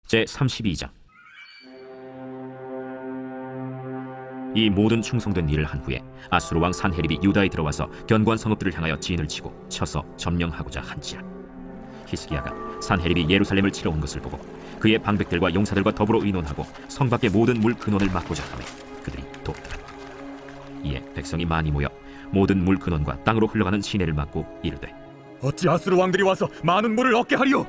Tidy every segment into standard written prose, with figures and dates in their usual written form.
제32장. 이 모든 충성된 일을 한 후에 아수르 왕 산헤립이 유다에 들어와서 견고한 성읍들을 향하여 진을 치고 쳐서 점령하고자 한지라. 히스기야가 산헤립이 예루살렘을 치러 온 것을 보고 그의 방백들과 용사들과 더불어 의논하고 성 밖의 모든 물 근원을 막고자 하매 그들이 돕더라. 이에 백성이 많이 모여 모든 물 근원과 땅으로 흘러가는 시내를 막고 이르되, 어찌 아수르 왕들이 와서 많은 물을 얻게 하리오?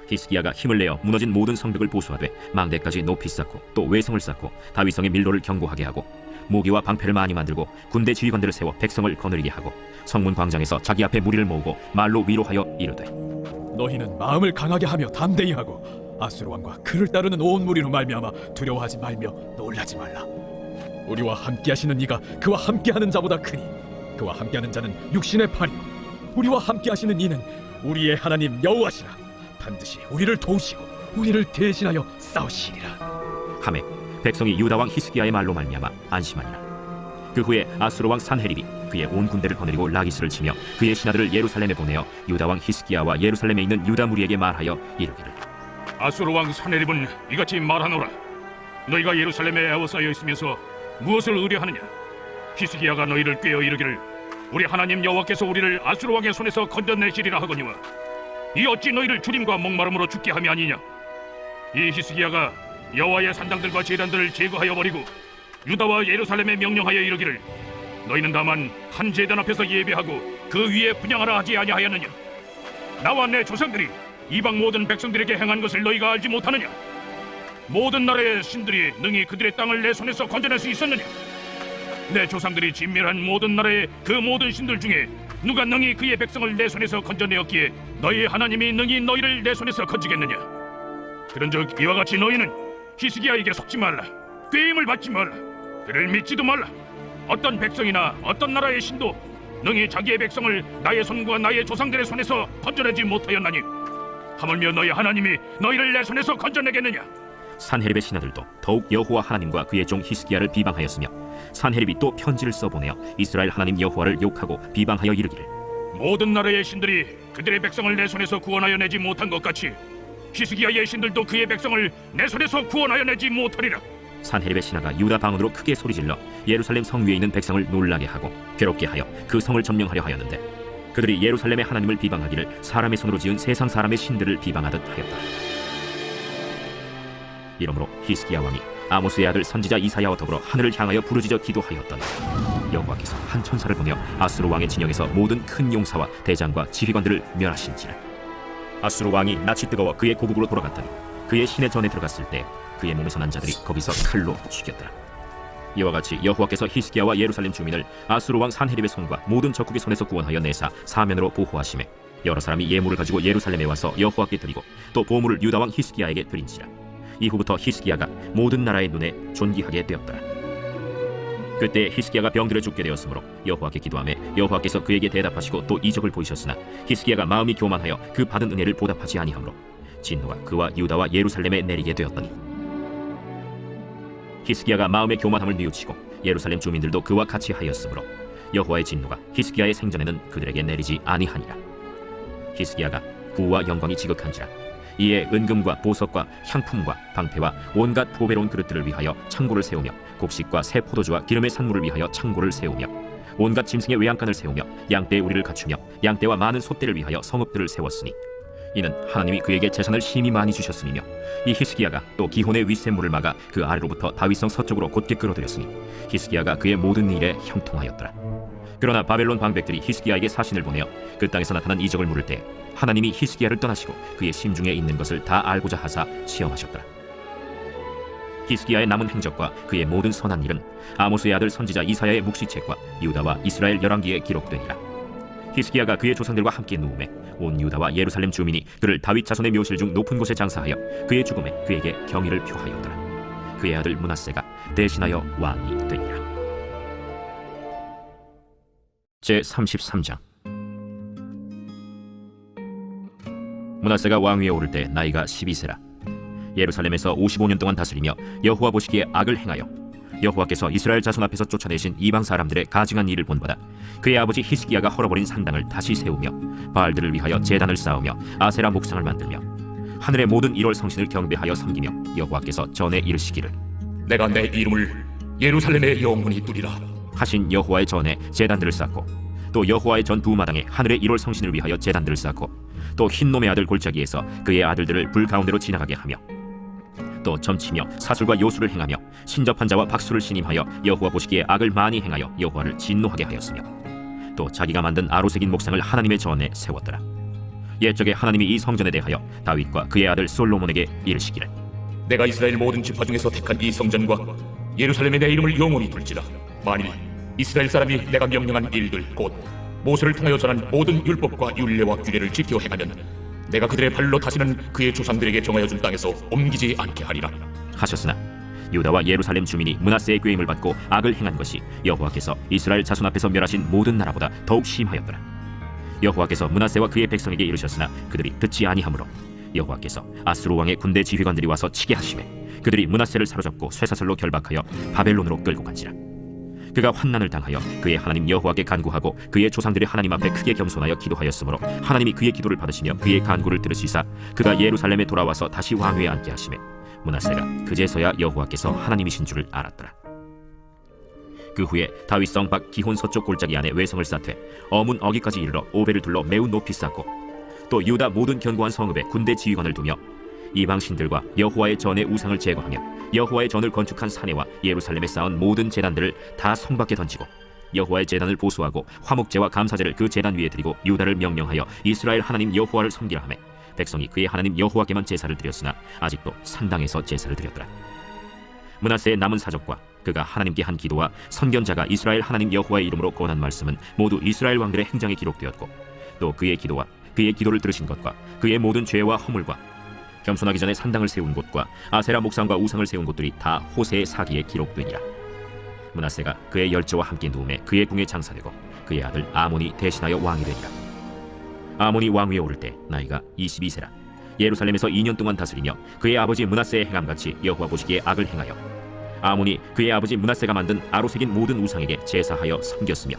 히스기야가 힘을 내어 무너진 모든 성벽을 보수하되 망대까지 높이 쌓고 또 외성을 쌓고 다윗성의 밀로를 견고하게 하고 모기와 방패를 많이 만들고 군대 지휘관들을 세워 백성을 거느리게 하고 성문 광장에서 자기 앞에 무리를 모으고 말로 위로하여 이르되, 너희는 마음을 강하게 하며 담대히 하고 아수르 왕과 그를 따르는 온 무리로 말미암아 두려워하지 말며 놀라지 말라. 우리와 함께하시는 이가 그와 함께하는 자보다 크니 그와 함께하는 자는 육신의 팔이요 우리와 함께하시는 이는 우리의 하나님 여호와시라. 반드시 우리를 도우시고 우리를 대신하여 싸우시리라. 하매 백성이 유다 왕 히스기야의 말로 말미암아 안심하니라. 그 후에 아수르 왕 산헤립이 그의 온 군대를 거느리고 라기스를 치며 그의 신하들을 예루살렘에 보내어 유다 왕 히스기야와 예루살렘에 있는 유다 무리에게 말하여 이르기를, 아수르 왕 산헤립은 이같이 말하노라. 너희가 예루살렘에 에워싸여 있으면서 무엇을 의뢰하느냐? 히스기야가 너희를 꾀어 이르기를 우리 하나님 여호와께서 우리를 아수르 왕의 손에서 건져내시리라 하거니와 이 어찌 너희를 주림과 목마름으로 죽게 함이 아니냐? 이 히스기야가 여호와의 산당들과 제단들을 제거하여 버리고 유다와 예루살렘에 명령하여 이르기를 너희는 다만 한 제단 앞에서 예배하고 그 위에 분향하라 하지 아니하였느냐? 나와 내 조상들이 이방 모든 백성들에게 행한 것을 너희가 알지 못하느냐? 모든 나라의 신들이 능히 그들의 땅을 내 손에서 건져낼 수 있었느냐? 내 조상들이 진멸한 모든 나라의 그 모든 신들 중에 누가 능히 그의 백성을 내 손에서 건져내었기에 너희의 하나님이 능히 너희를 내 손에서 건지겠느냐? 그런즉 이와 같이 너희는 히스기야에게 속지 말라. 꾀임을 받지 말라. 그를 믿지도 말라. 어떤 백성이나 어떤 나라의 신도 능히 자기의 백성을 나의 손과 나의 조상들의 손에서 건져내지 못하였나니 하물며 너희 하나님이 너희를 내 손에서 건져내겠느냐? 산헤립의 신하들도 더욱 여호와 하나님과 그의 종 히스기야를 비방하였으며 산헤립이 또 편지를 써보내어 이스라엘 하나님 여호와를 욕하고 비방하여 이르기를, 모든 나라의 신들이 그들의 백성을 내 손에서 구원하여 내지 못한 것 같이 히스기야의 신들도 그의 백성을 내 손에서 구원하여 내지 못하리라. 산헤립의 신하가 유다 방언으로 크게 소리질러 예루살렘 성 위에 있는 백성을 놀라게 하고 괴롭게 하여 그 성을 점령하려 하였는데 그들이 예루살렘의 하나님을 비방하기를 사람의 손으로 지은 세상 사람의 신들을 비방하듯 하였다. 이러므로 히스기야 왕이 아모스의 아들 선지자 이사야와 더불어 하늘을 향하여 부르짖어 기도하였더니 여호와께서 한 천사를 보내어 아수르 왕의 진영에서 모든 큰 용사와 대장과 지휘관들을 멸하신지라. 아수르 왕이 낯이 뜨거워 그의 고국으로 돌아갔더니 그의 시내 전에 들어갔을 때 그의 몸에서 난 자들이 거기서 칼로 죽였더라. 이와 같이 여호와께서 히스기야와 예루살렘 주민을 아수르 왕 산헤립의 손과 모든 적국의 손에서 구원하여 내사 사면으로 보호하시매 여러 사람이 예물을 가지고 예루살렘에 와서 여호와께 드리고 또 보물을 유다 왕 히스기야에게 드린지라. 이후부터 히스기야가 모든 나라의 눈에 존귀하게 되었더라. 그때 히스기야가 병들어 죽게 되었으므로 여호와께 기도하매 여호와께서 그에게 대답하시고 또 이적을 보이셨으나 히스기야가 마음이 교만하여 그 받은 은혜를 보답하지 아니하므로 진노가 그와 유다와 예루살렘에 내리게 되었더니 히스기야가 마음의 교만함을 뉘우치고 예루살렘 주민들도 그와 같이 하였으므로 여호와의 진노가 히스기야의 생전에는 그들에게 내리지 아니하니라. 히스기야가 부와 영광이 지극한지라. 이에 은금과 보석과 향품과 방패와 온갖 보배로운 그릇들을 위하여 창고를 세우며 곡식과 새 포도주와 기름의 산물을 위하여 창고를 세우며 온갖 짐승의 외양간을 세우며 양떼의 우리를 갖추며 양떼와 많은 소떼를 위하여 성읍들을 세웠으니 이는 하나님이 그에게 재산을 심히 많이 주셨음이며 이 히스기야가 또 기혼의 윗샘물을 막아 그 아래로부터 다윗성 서쪽으로 곧게 끌어들였으니 히스기야가 그의 모든 일에 형통하였더라. 그러나 바벨론 방백들이 히스기야에게 사신을 보내어 그 땅에서 나타난 이적을 물을 때 하나님이 히스기야를 떠나시고 그의 심중에 있는 것을 다 알고자 하사 시험하셨더라. 히스기야의 남은 행적과 그의 모든 선한 일은 아모스의 아들 선지자 이사야의 묵시책과 유다와 이스라엘 열왕기에 기록되니라. 히스기야가 그의 조상들과 함께 누우매 온 유다와 예루살렘 주민이 그를 다윗 자손의 묘실 중 높은 곳에 장사하여 그의 죽음에 그에게 경의를 표하였더라. 그의 아들 므낫세가 대신하여 왕이 되니라. 제33장. 므낫세가 왕위에 오를 때 나이가 12세라. 예루살렘에서 55년 동안 다스리며 여호와 보시기에 악을 행하여 여호와께서 이스라엘 자손 앞에서 쫓아내신 이방 사람들의 가증한 일을 본받아 그의 아버지 히스기야가 헐어버린 산당을 다시 세우며 바알들을 위하여 제단을 쌓으며 아세라 목상을 만들며 하늘의 모든 1월 성신을 경배하여 섬기며 여호와께서 전에 이르시기를 내가 내 이름을 예루살렘에 영원히 두리라. 하신 여호와의 전에 제단들을 쌓고 또 여호와의 전 두 마당에 하늘의 1월 성신을 위하여 제단들을 쌓고 또 흰놈의 아들 골짜기에서 그의 아들들을 불 가운데로 지나가게 하며 또 점치며 사술과 요술을 행하며 신접한 자와 박수를 신임하여 여호와 보시기에 악을 많이 행하여 여호와를 진노하게 하였으며 또 자기가 만든 아로새긴 목상을 하나님의 전에 세웠더라. 옛적에 하나님이 이 성전에 대하여 다윗과 그의 아들 솔로몬에게 이르시기를 내가 이스라엘 모든 지파 중에서 택한 이 성전과 예루살렘에 내 이름을 영원히 둘지라. 만일 이스라엘 사람이 내가 명령한 일들 곧 모세를 통하여 전한 모든 율법과 율례와 규례를 지켜 행하면 내가 그들의 발로 다시는 그의 조상들에게 정하여 준 땅에서 옮기지 않게 하리라 하셨으나 유다와 예루살렘 주민이 므낫세의 꾀임을 받고 악을 행한 것이 여호와께서 이스라엘 자손 앞에서 멸하신 모든 나라보다 더욱 심하였더라. 여호와께서 므낫세와 그의 백성에게 이르셨으나 그들이 듣지 아니하므로 여호와께서 아수르 왕의 군대 지휘관들이 와서 치게 하시매 그들이 므낫세를 사로잡고 쇠사슬로 결박하여 바벨론으로 끌고 간지라. 그가 환난을 당하여 그의 하나님 여호와께 간구하고 그의 조상들의 하나님 앞에 크게 겸손하여 기도하였으므로 하나님이 그의 기도를 받으시며 그의 간구를 들으시사 그가 예루살렘에 돌아와서 다시 왕위에 앉게 하시매 므낫세가 그제서야 여호와께서 하나님이신 줄을 알았더라. 그 후에 다윗성 밖 기혼 서쪽 골짜기 안에 외성을 쌓되 어문 어기까지 이르러 오벨을 둘러 매우 높이 쌓고 또 유다 모든 견고한 성읍에 군대 지휘관을 두며 이방 신들과 여호와의 전의 우상을 제거하며 여호와의 전을 건축한 사내와 예루살렘에 쌓은 모든 제단들을 다 성 밖에 던지고 여호와의 제단을 보수하고 화목제와 감사제를 그 제단 위에 드리고 유다를 명령하여 이스라엘 하나님 여호와를 섬기라 하매 백성이 그의 하나님 여호와께만 제사를 드렸으나 아직도 산당에서 제사를 드렸더라. 므낫세의 남은 사적과 그가 하나님께 한 기도와 선견자가 이스라엘 하나님 여호와의 이름으로 권한 말씀은 모두 이스라엘 왕들의 행장에 기록되었고 또 그의 기도와 그의 기도를 들으신 것과 그의 모든 죄와 허물과 겸손하기 전에 산당을 세운 곳과 아세라 목상과 우상을 세운 곳들이 다 호세의 사기에 기록되니라. 므낫세가 그의 열조와 함께 누움에 그의 궁에 장사되고 그의 아들 아몬이 대신하여 왕이 되니라. 아몬이 왕위에 오를 때 나이가 22세라. 예루살렘에서 2년 동안 다스리며 그의 아버지 므낫세의 행함같이 여호와 보시기에 악을 행하여 아몬이 그의 아버지 므낫세가 만든 아로새긴 모든 우상에게 제사하여 섬겼으며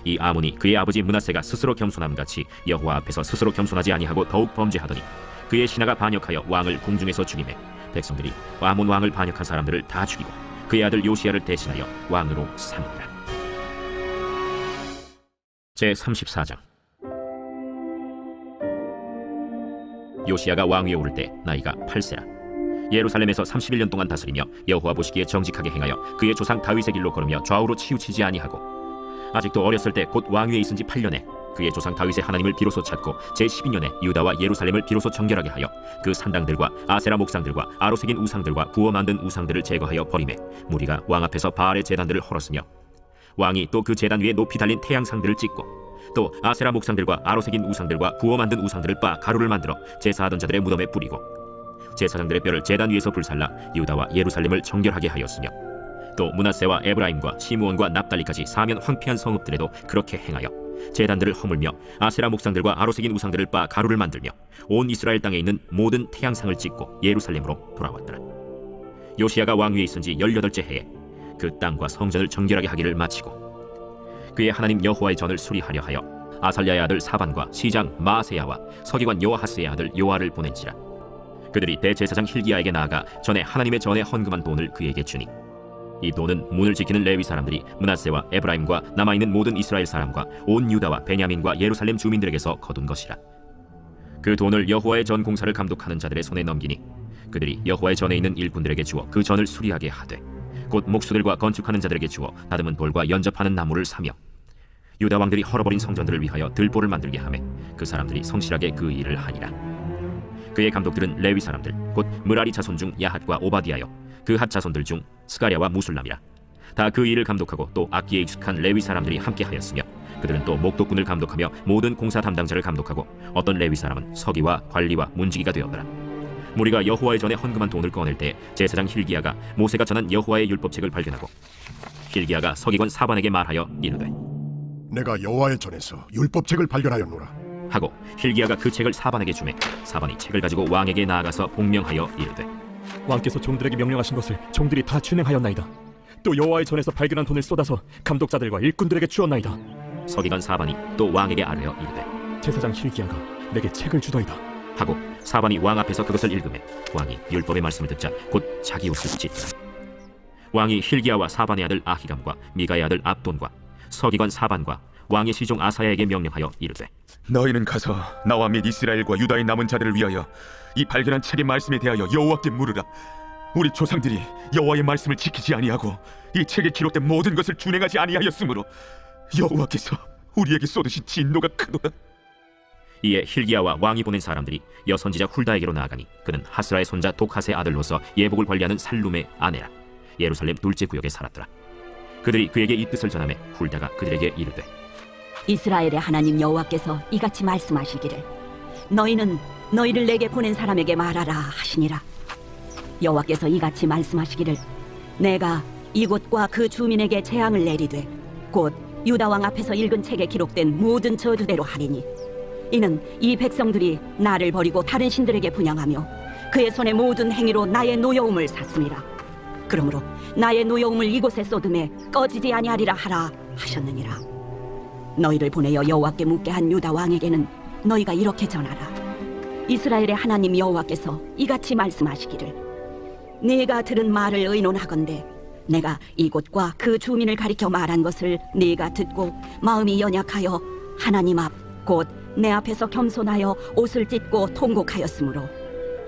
이 아몬이 그의 아버지 므낫세가 스스로 겸손함같이 여호와 앞에서 스스로 겸손하지 아니하고 더욱 범죄하더니 그의 신하가 반역하여 왕을 궁중에서 죽이매 백성들이 아몬 왕을 반역한 사람들을 다 죽이고 그의 아들 요시야를 대신하여 왕으로 삼으니라. 제34장. 요시야가 왕위에 오를 때 나이가 8세라. 예루살렘에서 31년 동안 다스리며 여호와 보시기에 정직하게 행하여 그의 조상 다윗의 길로 걸으며 좌우로 치우치지 아니하고 아직도 어렸을 때 곧 왕위에 있은 지 8년에 그의 조상 다윗의 하나님을 비로소 찾고 제12년에 유다와 예루살렘을 비로소 정결하게 하여 그 산당들과 아세라 목상들과 아로새긴 우상들과 구워 만든 우상들을 제거하여 버리매 무리가 왕 앞에서 바알의 제단들을 헐었으며 왕이 또 그 제단 위에 높이 달린 태양상들을 찍고 또 아세라 목상들과 아로새긴 우상들과 구워 만든 우상들을 빻아 가루를 만들어 제사하던 자들의 무덤에 뿌리고 제사장들의 뼈를 제단 위에서 불살라 유다와 예루살렘을 정결하게 하였으며 또 므낫세와 에브라임과 시므온과 납달리까지 사면 황폐한 성읍들에도 그렇게 행하여 제단들을 허물며 아세라 목상들과 아로새긴 우상들을 빻아 가루를 만들며 온 이스라엘 땅에 있는 모든 태양상을 찍고 예루살렘으로 돌아왔더라. 요시야가 왕위에 있은 지 18째 해에 그 땅과 성전을 정결하게 하기를 마치고 그의 하나님 여호와의 전을 수리하려 하여 아살랴의 아들 사반과 시장 마아세야와 서기관 요아하스의 아들 요아를 보낸지라. 그들이 대제사장 hil기야에게 나아가 전에 하나님의 전에 헌금한 돈을 그에게 주니 이 돈은 문을 지키는 레위 사람들이 므낫세와 에브라임과 남아있는 모든 이스라엘 사람과 온 유다와 베냐민과 예루살렘 주민들에게서 거둔 것이라. 그 돈을 여호와의 전 공사를 감독하는 자들의 손에 넘기니 그들이 여호와의 전에 있는 일꾼들에게 주어 그 전을 수리하게 하되 곧 목수들과 건축하는 자들에게 주어 다듬은 돌과 연접하는 나무를 사며 유다 왕들이 헐어버린 성전들을 위하여 들보를 만들게 하매 그 사람들이 성실하게 그 일을 하니라. 그의 감독들은 레위 사람들 곧 므라리 자손 중 야핫과 오바디아여 그 핫 자손들 중 스가랴와 무술람이라. 다 그 일을 감독하고 또 악기에 익숙한 레위 사람들이 함께 하였으며 그들은 또 목독군을 감독하며 모든 공사 담당자를 감독하고 어떤 레위 사람은 서기와 관리와 문지기가 되었더라. 무리가 여호와의 전에 헌금한 돈을 꺼낼 때 제사장 hil기야가 모세가 전한 여호와의 율법책을 발견하고 hil기야가 서기관 사반에게 말하여 이르되 내가 여호와의 전에서 율법책을 발견하였노라. 하고 hil기야가 그 책을 사반에게 주매 사반이 책을 가지고 왕에게 나아가서 복명하여 이르되 왕께서 종들에게 명령하신 것을 종들이 다 준행하였나이다. 또 여호와의 전에서 발견한 돈을 쏟아서 감독자들과 일꾼들에게 주었나이다. 서기관 사반이 또 왕에게 아뢰어 이르되 제사장 hil기야가 내게 책을 주더이다. 하고 사반이 왕 앞에서 그것을 읽으매 왕이 율법의 말씀을 듣자 곧 자기 옷을 찢더라. 왕이 힐기야와 사반의 아들 아히감과 미가의 아들 압돈과 서기관 사반과 왕의 시종 아사야에게 명령하여 이르되 너희는 가서 나와 및 이스라엘과 유다의 남은 자들을 위하여 이 발견한 책의 말씀에 대하여 여호와께 물으라. 우리 조상들이 여호와의 말씀을 지키지 아니하고 이 책에 기록된 모든 것을 준행하지 아니하였으므로 여호와께서 우리에게 쏟으신 진노가 크도다. 이에 힐기야와 왕이 보낸 사람들이 여선지자 훌다에게로 나아가니 그는 하스라의 손자 독핫의 아들로서 예복을 관리하는 살룸의 아내라. 예루살렘 둘째 구역에 살았더라. 그들이 그에게 이 뜻을 전하매 훌다가 그들에게 이르되 이스라엘의 하나님 여호와께서 이같이 말씀하시기를 너희는 너희를 내게 보낸 사람에게 말하라 하시니라. 여호와께서 이같이 말씀하시기를 내가 이곳과 그 주민에게 재앙을 내리되 곧 유다 왕 앞에서 읽은 책에 기록된 모든 저주대로 하리니 이는 이 백성들이 나를 버리고 다른 신들에게 분향하며 그의 손의 모든 행위로 나의 노여움을 샀음이라. 그러므로 나의 노여움을 이곳에 쏟음에 꺼지지 아니하리라 하라 하셨느니라. 너희를 보내어 여호와께 묻게 한 유다 왕에게는 너희가 이렇게 전하라. 이스라엘의 하나님 여호와께서 이같이 말씀하시기를 네가 들은 말을 의논하건대 내가 이곳과 그 주민을 가리켜 말한 것을 네가 듣고 마음이 연약하여 하나님 앞 곧 내 앞에서 겸손하여 옷을 찢고 통곡하였으므로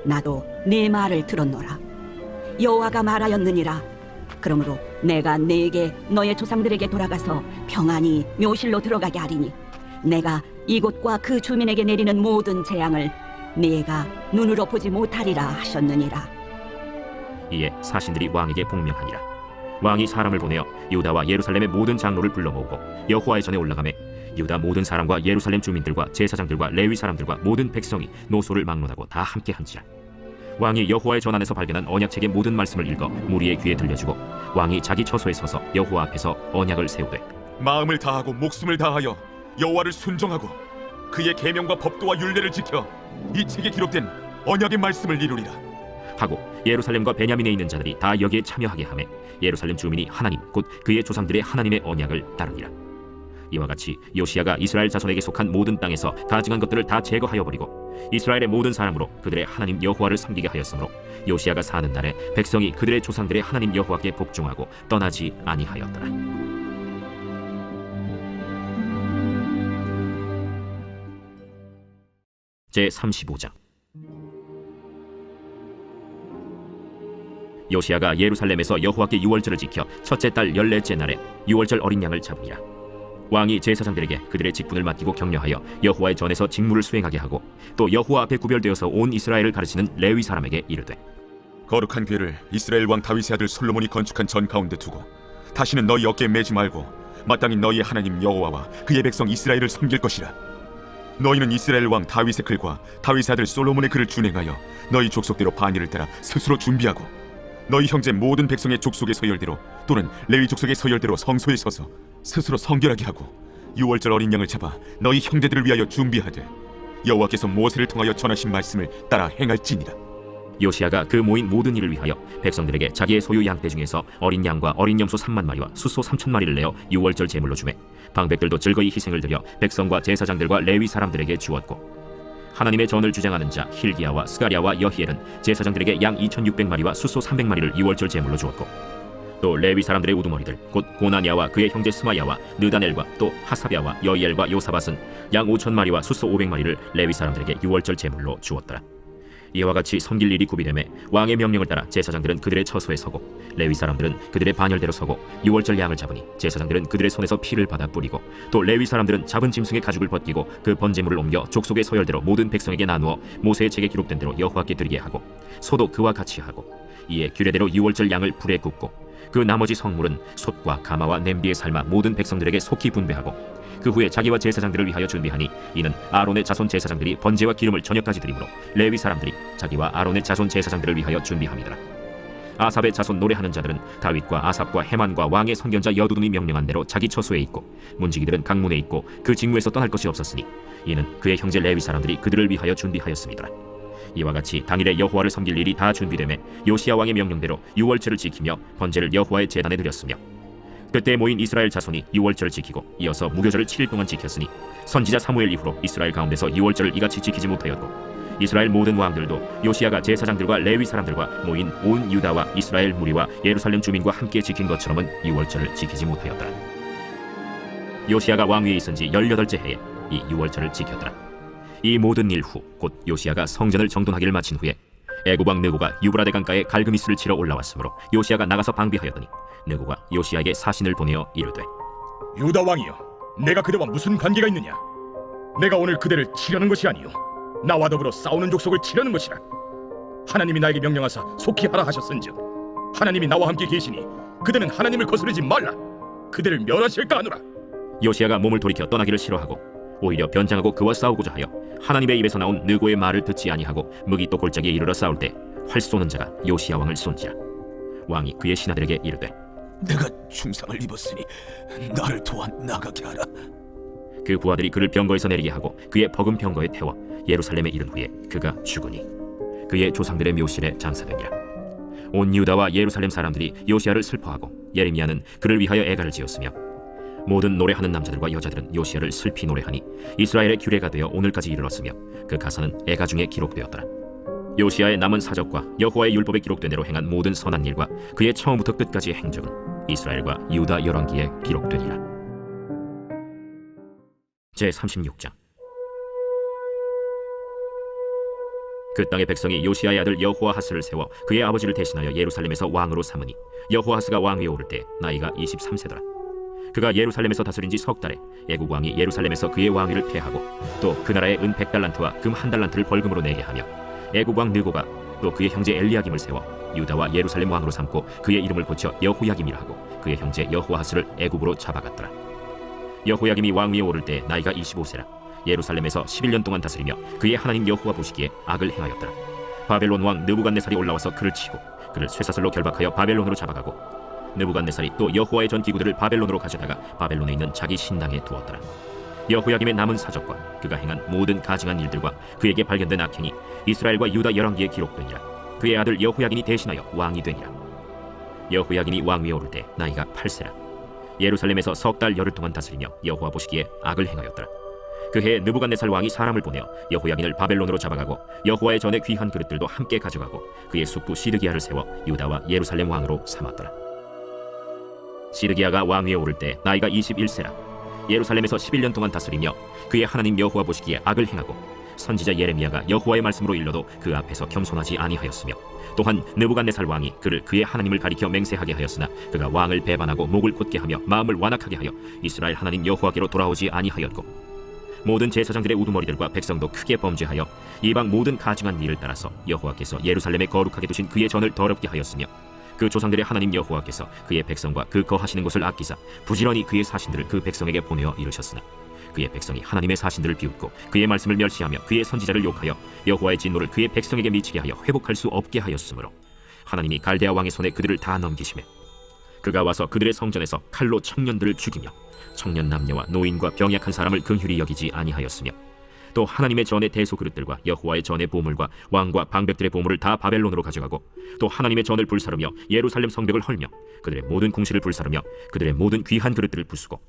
나도 네 말을 들었노라. 여호와가 말하였느니라. 그러므로 내가 네게 너의 조상들에게 돌아가서 평안히 묘실로 들어가게 하리니 내가 이곳과 그 주민에게 내리는 모든 재앙을 네가 눈으로 보지 못하리라 하셨느니라. 이에 사신들이 왕에게 복명하니라. 왕이 사람을 보내어 유다와 예루살렘의 모든 장로를 불러 모으고 여호와의 전에 올라가매 유다 모든 사람과 예루살렘 주민들과 제사장들과 레위 사람들과 모든 백성이 노소를 막론하고 다 함께 한지라. 왕이 여호와의 전 안에서 발견한 언약책의 모든 말씀을 읽어 무리의 귀에 들려주고 왕이 자기 처소에 서서 여호와 앞에서 언약을 세우되 마음을 다하고 목숨을 다하여 여호와를 순종하고 그의 계명과 법도와 율례를 지켜 이 책에 기록된 언약의 말씀을 이루리라 하고 예루살렘과 베냐민에 있는 자들이 다 여기에 참여하게 하매 예루살렘 주민이 하나님 곧 그의 조상들의 하나님의 언약을 따르니라. 이와 같이 요시야가 이스라엘 자손에게 속한 모든 땅에서 가증한 것들을 다 제거하여 버리고 이스라엘의 모든 사람으로 그들의 하나님 여호와를 섬기게 하였으므로 요시야가 사는 날에 백성이 그들의 조상들의 하나님 여호와께 복종하고 떠나지 아니하였더라. 제35장. 요시야가 예루살렘에서 여호와께 유월절을 지켜 첫째 달 14째 날에 유월절 어린 양을 잡으니라. 왕이 제사장들에게 그들의 직분을 맡기고 격려하여 여호와의 전에서 직무를 수행하게 하고 또 여호와 앞에 구별되어서 온 이스라엘을 가르치는 레위 사람에게 이르되 거룩한 궤를 이스라엘 왕 다윗의 아들 솔로몬이 건축한 전 가운데 두고 다시는 너희 어깨에 매지 말고 마땅히 너희의 하나님 여호와와 그의 백성 이스라엘을 섬길 것이라. 너희는 이스라엘 왕 다윗의 글과 다윗의 아들 솔로몬의 글을 준행하여 너희 족속대로 반열을 따라 스스로 준비하고 너희 형제 모든 백성의 족속의 서열대로 또는 레위 족속의 서열대로 성소에 서서 스스로 성결하게 하고 유월절 어린 양을 잡아 너희 형제들을 위하여 준비하되 여호와께서 모세를 통하여 전하신 말씀을 따라 행할지니라. 요시야가 그 모인 모든 일을 위하여 백성들에게 자기의 소유 양떼 중에서 어린 양과 어린 염소 3만 마리와 숫소 3천 마리를 내어 유월절 제물로 주매 방백들도 즐거이 희생을 드려 백성과 제사장들과 레위 사람들에게 주었고 하나님의 전을 주장하는 자 힐기야와 스가랴와 여히엘은 제사장들에게 양 2,600마리와 숫소 300마리를 유월절 제물로 주었고 또 레위 사람들의 우두머리들 곧 고나냐와 그의 형제 스마야와 느다넬과 또 하사랴와 여이엘과 요사밧은 양 5,000마리와 숫소 500마리를 레위 사람들에게 유월절 제물로 주었더라. 이와 같이 섬길 일이 구비되매 왕의 명령을 따라 제사장들은 그들의 처소에 서고 레위 사람들은 그들의 반열대로 서고 유월절 양을 잡으니 제사장들은 그들의 손에서 피를 받아 뿌리고 또 레위 사람들은 잡은 짐승의 가죽을 벗기고 그 번제물을 옮겨 족속의 서열대로 모든 백성에게 나누어 모세의 책에 기록된 대로 여호와께 드리게 하고 소도 그와 같이 하고 이에 규례대로 유월절 양을 불에 굽고 그 나머지 성물은 솥과 가마와 냄비에 삶아 모든 백성들에게 속히 분배하고 그 후에 자기와 제사장들을 위하여 준비하니 이는 아론의 자손 제사장들이 번제와 기름을 저녁까지 드리므로 레위 사람들이 자기와 아론의 자손 제사장들을 위하여 준비함이더라. 아삽의 자손 노래하는 자들은 다윗과 아삽과 헤만과 왕의 선견자 여두둔이 명령한 대로 자기 처소에 있고 문지기들은 강문에 있고 그 직무에서 떠날 것이 없었으니 이는 그의 형제 레위 사람들이 그들을 위하여 준비하였음이더라. 이와 같이 당일에 여호와를 섬길 일이 다 준비되매 요시야 왕의 명령대로 유월절을 지키며 번제를 여호와의 제단에 드렸으며 그때 모인 이스라엘 자손이 유월절을 지키고 이어서 무교절을 7일 동안 지켰으니 선지자 사무엘 이후로 이스라엘 가운데서 유월절을 이같이 지키지 못하였고 이스라엘 모든 왕들도 요시야가 제사장들과 레위 사람들과 모인 온 유다와 이스라엘 무리와 예루살렘 주민과 함께 지킨 것처럼은 유월절을 지키지 못하였더라. 요시야가 왕위에 있은 지 18째 해에 이 유월절을 지켰더라. 이 모든 일 후 곧 요시야가 성전을 정돈하기를 마친 후에 애굽 왕 느고가 유브라데 강가에 갈그미스를 치러 올라왔으므로 요시야가 나가서 방비하였더니 느고가 요시야에게 사신을 보내어 이르되 유다 왕이여, 내가 그대와 무슨 관계가 있느냐? 내가 오늘 그대를 치려는 것이 아니요 나와 더불어 싸우는 족속을 치려는 것이라. 하나님이 나에게 명령하사 속히 하라 하셨은즉 하나님이 나와 함께 계시니 그대는 하나님을 거스르지 말라. 그대를 멸하실까 하노라. 요시야가 몸을 돌이켜 떠나기를 싫어하고 오히려 변장하고 그와 싸우고자 하여 하나님의 입에서 나온 느고의 말을 듣지 아니하고 무기또 골짜기에 이르러 싸울 때 활 쏘는 자가 요시야 왕을 쏜지라. 왕이 그의 신하들에게 이르되 내가 중상을 입었으니 나를 도와 나가게 하라. 그 부하들이 그를 병거에서 내리게 하고 그의 버금 병거에 태워 예루살렘에 이른 후에 그가 죽으니 그의 조상들의 묘실에 장사되니라. 온 유다와 예루살렘 사람들이 요시야를 슬퍼하고 예레미야는 그를 위하여 애가를 지었으며 모든 노래하는 남자들과 여자들은 요시야를 슬피 노래하니 이스라엘의 규례가 되어 오늘까지 이르렀으며 그 가사는 애가 중에 기록되었더라. 요시야의 남은 사적과 여호와의 율법에 기록된 대로 행한 모든 선한 일과 그의 처음부터 끝까지의 행적은 이스라엘과 유다 열왕기에 기록되니라. 제36장. 그 땅의 백성이 요시야의 아들 여호아하스를 세워 그의 아버지를 대신하여 예루살렘에서 왕으로 삼으니 여호아하스가 왕위에 오를 때 나이가 23세더라. 그가 예루살렘에서 다스린 지 석 달에 애국 왕이 예루살렘에서 그의 왕위를 폐하고 또 그 나라에 은 100달란트와 금 1달란트를 벌금으로 내게 하며 애국 왕 느고가 또 그의 형제 엘리야김을 세워 유다와 예루살렘 왕으로 삼고 그의 이름을 고쳐 여호야김이라 하고 그의 형제 여호아하스를 애국으로 잡아갔더라. 여호야김이 왕위에 오를 때 나이가 25세라. 예루살렘에서 11년 동안 다스리며 그의 하나님 여호와 보시기에 악을 행하였더라. 바벨론 왕 느부갓네살이 올라와서 그를 치고 그를 쇠사슬로 결박하여 바벨론으로 잡아가고 느부갓네살이 또 여호와의 전 기구들을 바벨론으로 가져다가 바벨론에 있는 자기 신당에 두었더라. 여호야김의 남은 사적과 그가 행한 모든 가증한 일들과 그에게 발견된 악행이 이스라엘과 유다 열왕기에 기록되니라. 그의 아들 여호야긴이 대신하여 왕이 되니라. 여호야긴이 왕위에 오를 때 나이가 8세라. 예루살렘에서 석 달 열흘 동안 다스리며 여호와 보시기에 악을 행하였더라. 그 해에 느부갓네살 왕이 사람을 보내어 여호야긴을 바벨론으로 잡아가고 여호와의 전에 귀한 그릇들도 함께 가져가고 그의 숙부 시드기야를 세워 유다와 예루살렘 왕으로 삼았더라. 시드기야가 왕위에 오를 때 나이가 21세라. 예루살렘에서 11년 동안 다스리며 그의 하나님 여호와 보시기에 악을 행하고 선지자 예레미야가 여호와의 말씀으로 일러도 그 앞에서 겸손하지 아니하였으며 또한 느부갓네살 왕이 그를 그의 하나님을 가리켜 맹세하게 하였으나 그가 왕을 배반하고 목을 곧게 하며 마음을 완악하게 하여 이스라엘 하나님 여호와께로 돌아오지 아니하였고 모든 제사장들의 우두머리들과 백성도 크게 범죄하여 이방 모든 가증한 일을 따라서 여호와께서 예루살렘에 거룩하게 두신 그의 전을 더럽게 하였으며 그 조상들의 하나님 여호와께서 그의 백성과 그 거하시는 곳을 아끼사 부지런히 그의 사신들을 그 백성에게 보내어 이르셨으나 그의 백성이 하나님의 사신들을 비웃고 그의 말씀을 멸시하며 그의 선지자를 욕하여 여호와의 진노를 그의 백성에게 미치게 하여 회복할 수 없게 하였으므로 하나님이 갈대아 왕의 손에 그들을 다 넘기시매 그가 와서 그들의 성전에서 칼로 청년들을 죽이며 청년 남녀와 노인과 병약한 사람을 긍휼히 여기지 아니하였으며 또 하나님의 전의 대소 그릇들과 여호와의 전의 보물과 왕과 방백들의 보물을 다 바벨론으로 가져가고 또 하나님의 전을 불사르며 예루살렘 성벽을 헐며 그들의 모든 궁실을 불사르며 그들의 모든 귀한 그릇들을 부수고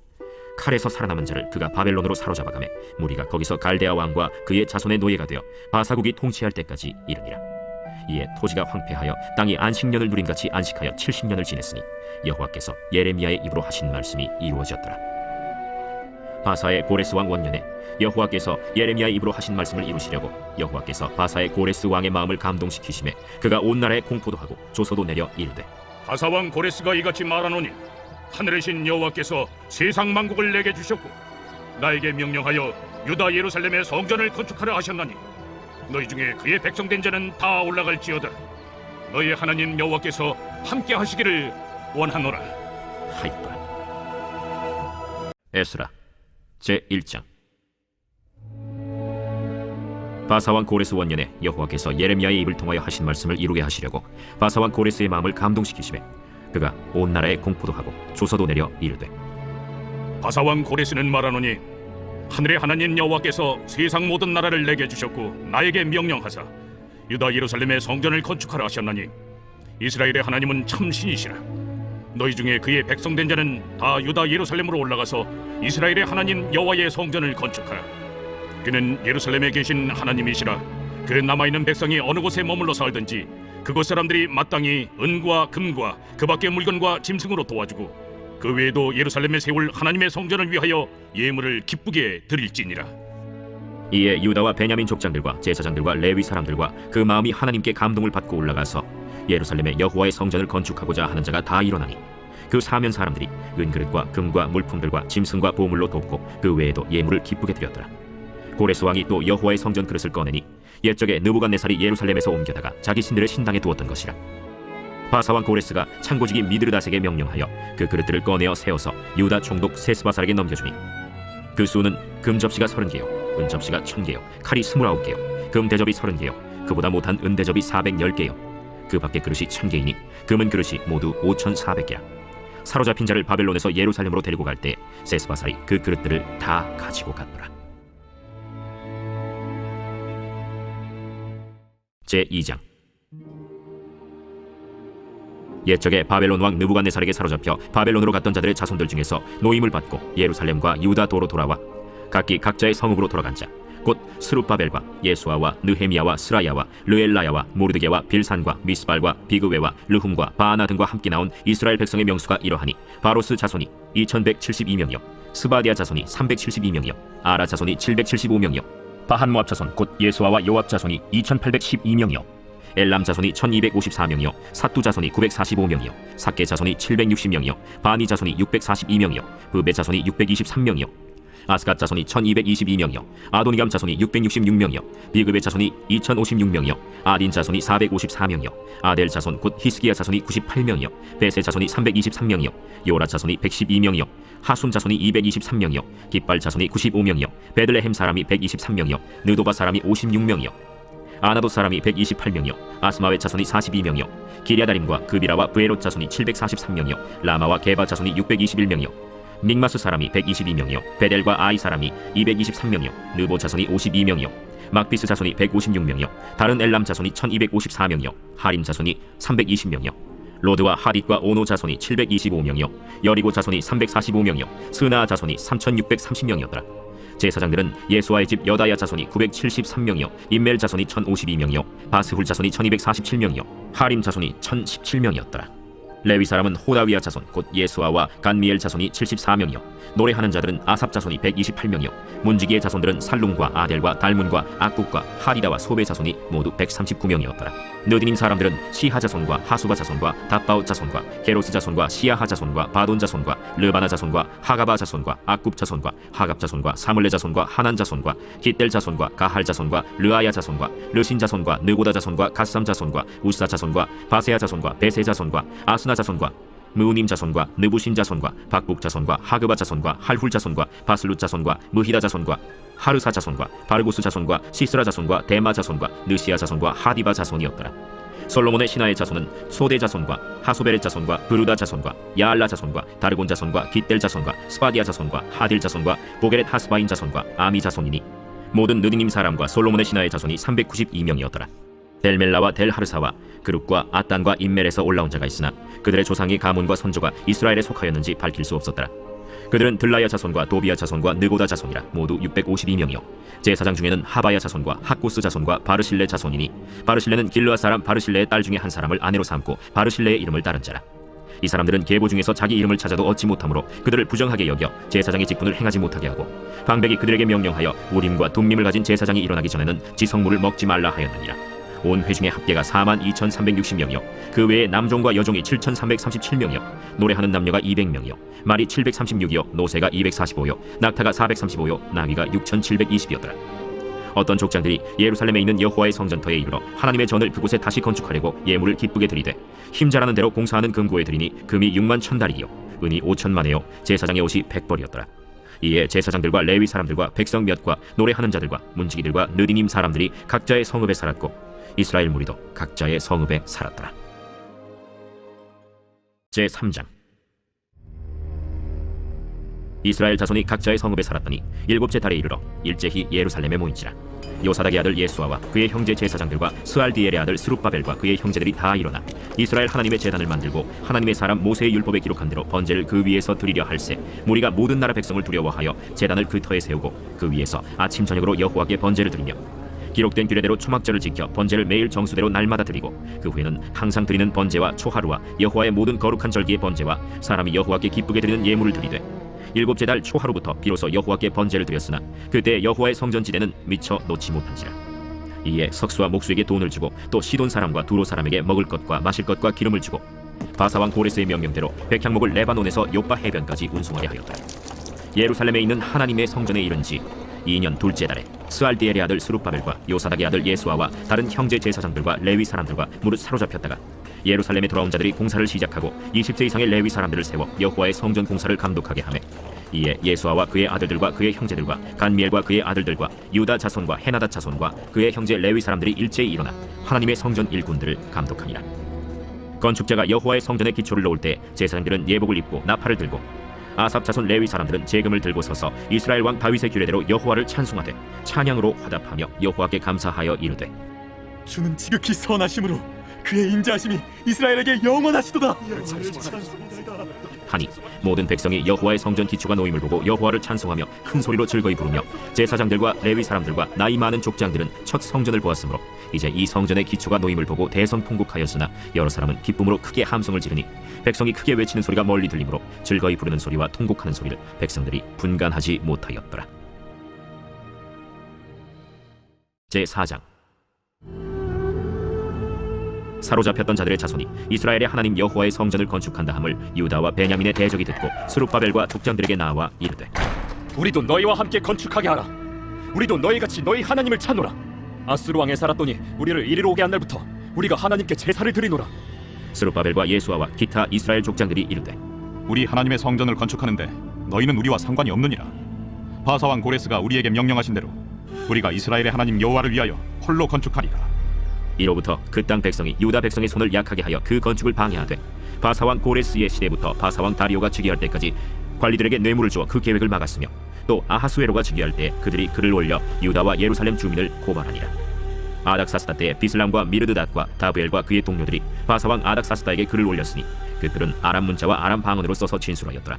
칼에서 살아남은 자를 그가 바벨론으로 사로잡아가매 무리가 거기서 갈대아 왕과 그의 자손의 노예가 되어 바사국이 통치할 때까지 이르니라. 이에 토지가 황폐하여 땅이 안식년을 누린 같이 안식하여 70년을 지냈으니 여호와께서 예레미야의 입으로 하신 말씀이 이루어졌더라. 바사의 고레스 왕 원년에 여호와께서 예레미야의 입으로 하신 말씀을 이루시려고 여호와께서 바사의 고레스 왕의 마음을 감동시키심에 그가 온 나라에 공포도 하고 조서도 내려 이르되 바사 왕 고레스가 이같이 말하노니 하늘의 신 여호와께서 세상 만국을 내게 주셨고 나에게 명령하여 유다 예루살렘의 성전을 건축하라 하셨나니 너희 중에 그의 백성된 자는 다 올라갈지어다. 너희 하나님 여호와께서 함께 하시기를 원하노라 하였더라. 에스라 제1장. 바사왕 고레스 원년에 여호와께서 예레미야의 입을 통하여 하신 말씀을 이루게 하시려고 바사왕 고레스의 마음을 감동시키시매 그가 온 나라에 공포도 하고 조서도 내려 이르되 바사 왕 고레스는 말하노니 하늘의 하나님 여호와께서 세상 모든 나라를 내게 주셨고 나에게 명령하사 유다 예루살렘의 성전을 건축하라 하셨나니 이스라엘의 하나님은 참 신이시라. 너희 중에 그의 백성된 자는 다 유다 예루살렘으로 올라가서 이스라엘의 하나님 여호와의 성전을 건축하라. 그는 예루살렘에 계신 하나님이시라. 그 남아있는 백성이 어느 곳에 머물러 살든지 그곳 사람들이 마땅히 은과 금과 그 밖의 물건과 짐승으로 도와주고 그 외에도 예루살렘에 세울 하나님의 성전을 위하여 예물을 기쁘게 드릴지니라. 이에 유다와 베냐민 족장들과 제사장들과 레위 사람들과 그 마음이 하나님께 감동을 받고 올라가서 예루살렘에 여호와의 성전을 건축하고자 하는 자가 다 일어나니 그 사면 사람들이 은그릇과 금과 물품들과 짐승과 보물로 돕고 그 외에도 예물을 기쁘게 드렸더라. 고레스 왕이 또 여호와의 성전 그릇을 꺼내니 옛적에 느부갓네살이 예루살렘에서 옮겨다가 자기 신들의 신당에 두었던 것이라. 바사왕 고레스가 창고지기 미드르닷에게 명령하여 그 그릇들을 꺼내어 세워서 유다 총독 세스바살에게 넘겨주니 그 수는 금 접시가 30개요, 은 접시가 1000개요, 칼이 29개요, 금 대접이 30개요, 그보다 못한 은 대접이 410개요. 그 밖의 그릇이 1000개이니 금은 그릇이 모두 5400개라. 사로잡힌 자를 바벨론에서 예루살렘으로 데리고 갈 때 세스바살이 그 그릇들을 다 가지고 갔더라. 제2장. 옛적에 바벨론 왕 느부갓네살에게 사로잡혀 바벨론으로 갔던 자들의 자손들 중에서 노임을 받고 예루살렘과 유다 도로 돌아와 각기 각자의 성읍으로 돌아간 자 곧 스룹바벨과 예수아와 느헤미야와 스라야와 르엘라야와 모르드게와 빌산과 미스발과 비그웨와 르훔과 바아나 등과 함께 나온 이스라엘 백성의 명수가 이러하니 바로스 자손이 2172명이요 스바디아 자손이 372명이요 아라 자손이 775명이요 바한모압 자손 곧 예수아와 요압 자손이 2812명이요 엘람 자손이 1254명이요 사뚜 자손이 945명이요 삭게 자손이 760명이요 바니 자손이 642명이요 브베 자손이 623명이요 아스갓 자손이 1222명이요 아도니감 자손이 666명이요 비그베 자손이 2056명이요 아딘 자손이 454명이요 아델 자손 곧 히스기야 자손이 98명이요 베세 자손이 323명이요 요라 자손이 112명이요 하순 자손이 223명이요 깃발 자손이 95명이요 베들레헴 사람이 123명이요 느도바 사람이 56명이요 아나도 사람이 128명이요 아스마웨 자손이 42명이요 기랴다림과 그비라와 브에롯 자손이 743명이요 라마와 게바 자손이 621명이요 믹마스 사람이 122명이요 베델과 아이 사람이 223명이요 느보 자손이 52명이요 막비스 자손이 156명이요 다른 엘람 자손이 1254명이요 하림 자손이 320명이요 로드와 하릿과 오노 자손이 725명이요 여리고 자손이 345명이요 스나 자손이 3630명이었더라. 제사장들은 예수아의 집 여다야 자손이 973명이요 임멜 자손이 1052명이요 바스훌 자손이 1247명이요 하림 자손이 1017명이었더라. 레위 사람은 호다위아 자손 곧 예수아와 간미엘 자손이 74명이요 노래하는 자들은 아삽 자손이 128명이요 문지기의 자손들은 살룸과 아델과 달문과 악국과 하리다와 소베 자손이 모두 139명이었더라. 느디님 사람들은 시하 자손과 하수바 자손과 답바웃 자손과 게로스 자손과 시야하 자손과 바돈 자손과 르바나 자손과 하가바 자손과 악굽 자손과 하갑 자손과 사물레 자손과 하난 자손과 기델 자손과 가할 자손과 르아야 자손과 르신 자손과 느고다 자손과 갓삼 자손과 우사 자손과 바세야 자손과 베세 자손과 아스나 자손과 무님 자손과 느부신 자손과 박북 자손과 하그바 자손과 할훌 자손과 바슬룻 자손과 무히다 자손과 하르사 자손과 바르구스 자손과 시스라 자손과 데마 자손과 느시아 자손과 하디바 자손이었더라. 솔로몬의 신하의 자손은 소대 자손과 하소베렛 자손과 브루다 자손과 야알라 자손과 다르곤 자손과 깃델 자손과 스바디아 자손과 하딜 자손과 보게렛 하스바인 자손과 아미 자손이니 모든 느디님 사람과 솔로몬의 신하의 자손이 392명이었더라. 델멜라와 델하르사와 그룹과 아단과 임멜에서 올라온 자가 있으나 그들의 조상의 가문과 선조가 이스라엘에 속하였는지 밝힐 수 없었더라. 그들은 들라야 자손과 도비야 자손과 느고다 자손이라 모두 652명이요 제사장 중에는 하바야 자손과 학고스 자손과 바르실레 자손이니 바르실레는 길르앗 사람 바르실레의 딸 중에 한 사람을 아내로 삼고 바르실레의 이름을 따른 자라. 이 사람들은 계보 중에서 자기 이름을 찾아도 얻지 못하므로 그들을 부정하게 여겨 제사장의 직분을 행하지 못하게 하고 방백이 그들에게 명령하여 우림과 둠밈을 가진 제사장이 일어나기 전에는 지성물을 먹지 말라 하였느니라. 온 회중의 합계가 42,360명이요 그 외에 남종과 여종이 7,337명이요 노래하는 남녀가 200명이요 말이 736이요 노새가 245요 낙타가 435요 나귀가 6,720이었더라. 어떤 족장들이 예루살렘에 있는 여호와의 성전터에 이르러 하나님의 전을 그곳에 다시 건축하려고 예물을 기쁘게 드리되 힘자라는 대로 공사하는 금고에 드리니 금이 6만 1,000달이요 은이 5,000만에요 제사장의 옷이 100벌이었더라. 이에 제사장들과 레위 사람들과 백성 몇과 노래하는 자들과 문지기들과 느디님 사람들이 각자의 성읍에 살았고 이스라엘 무리도 각자의 성읍에 살았더라. 제3장. 이스라엘 자손이 각자의 성읍에 살았더니 7째 달에 이르러 일제히 예루살렘에 모인지라. 요사닥의 아들 예수아와 그의 형제 제사장들과 스알디엘의 아들 스룹바벨과 그의 형제들이 다 일어나 이스라엘 하나님의 제단을 만들고 하나님의 사람 모세의 율법에 기록한 대로 번제를 그 위에서 드리려 할세 무리가 모든 나라 백성을 두려워하여 제단을 그 터에 세우고 그 위에서 아침 저녁으로 여호와께 번제를 드리며 기록된 규례대로 초막절을 지켜 번제를 매일 정수대로 날마다 드리고 그 후에는 항상 드리는 번제와 초하루와 여호와의 모든 거룩한 절기의 번제와 사람이 여호와께 기쁘게 드리는 예물을 드리되 일곱째 달 초하루부터 비로소 여호와께 번제를 드렸으나 그때 여호와의 성전지대는 미처 놓지 못한지라. 이에 석수와 목수에게 돈을 주고 또 시돈 사람과 두로 사람에게 먹을 것과 마실 것과 기름을 주고 바사왕 고레스의 명령대로 백향목을 레바논에서 요빠 해변까지 운송하려 하였더라. 예루살렘에 있는 하나님의 성전에 이른 지 2년 둘째 달에 스알디엘의 아들 스룹바벨과 요사닥의 아들 예수아와 다른 형제 제사장들과 레위 사람들과 무릇 사로잡혔다가 예루살렘에 돌아온 자들이 공사를 시작하고 20세 이상의 레위 사람들을 세워 여호와의 성전 공사를 감독하게 하매 이에 예수아와 그의 아들들과 그의 형제들과 간미엘과 그의 아들들과 유다 자손과 헤나다 자손과 그의 형제 레위 사람들이 일제히 일어나 하나님의 성전 일꾼들을 감독하니라. 건축자가 여호와의 성전의 기초를 놓을 때 제사장들은 예복을 입고 나팔을 들고 아삽 자손 레위 사람들은 재금을 들고 서서 이스라엘 왕 다윗의 규례대로 여호와를 찬송하되 찬양으로 화답하며 여호와께 감사하여 이르되 주는 지극히 선하심으로 그의 인자하심이 이스라엘에게 영원하시도다. 하니 모든 백성이 여호와의 성전 기초가 놓임을 보고 여호와를 찬송하며 큰 소리로 즐거이 부르며 제사장들과 레위 사람들과 나이 많은 족장들은 첫 성전을 보았으므로 이제 이 성전의 기초가 놓임을 보고 대성통곡하였으나 여러 사람은 기쁨으로 크게 함성을 지르니 백성이 크게 외치는 소리가 멀리 들리므로 즐거이 부르는 소리와 통곡하는 소리를 백성들이 분간하지 못하였더라. 제4장. 사로잡혔던 자들의 자손이 이스라엘의 하나님 여호와의 성전을 건축한다 함을 유다와 베냐민의 대적이 듣고 스룹바벨과 족장들에게 나와 이르되 우리도 너희와 함께 건축하게 하라. 우리도 너희같이 너희 하나님을 찾노라. 아수르 왕에 살았더니 우리를 이리로 오게 한 날부터 우리가 하나님께 제사를 드리노라. 스룹바벨과 예수아와 기타 이스라엘 족장들이 이르되 우리 하나님의 성전을 건축하는데 너희는 우리와 상관이 없느니라. 바사왕 고레스가 우리에게 명령하신 대로 우리가 이스라엘의 하나님 여호와를 위하여 홀로 건축하리라. 이로부터 그 땅 백성이 유다 백성의 손을 약하게 하여 그 건축을 방해하되 바사왕 고레스의 시대부터 바사왕 다리오가 즉위할 때까지 관리들에게 뇌물을 주어 그 계획을 막았으며 또 아하수에로가 즉위할 때 그들이 글을 올려 유다와 예루살렘 주민을 고발하니라. 아닥사스다 때에 비슬람과 미르드닷과 다브엘과 그의 동료들이 바사왕 아닥사스다에게 글을 올렸으니 그 글은 아람 문자와 아람 방언으로 써서 진술하였더라.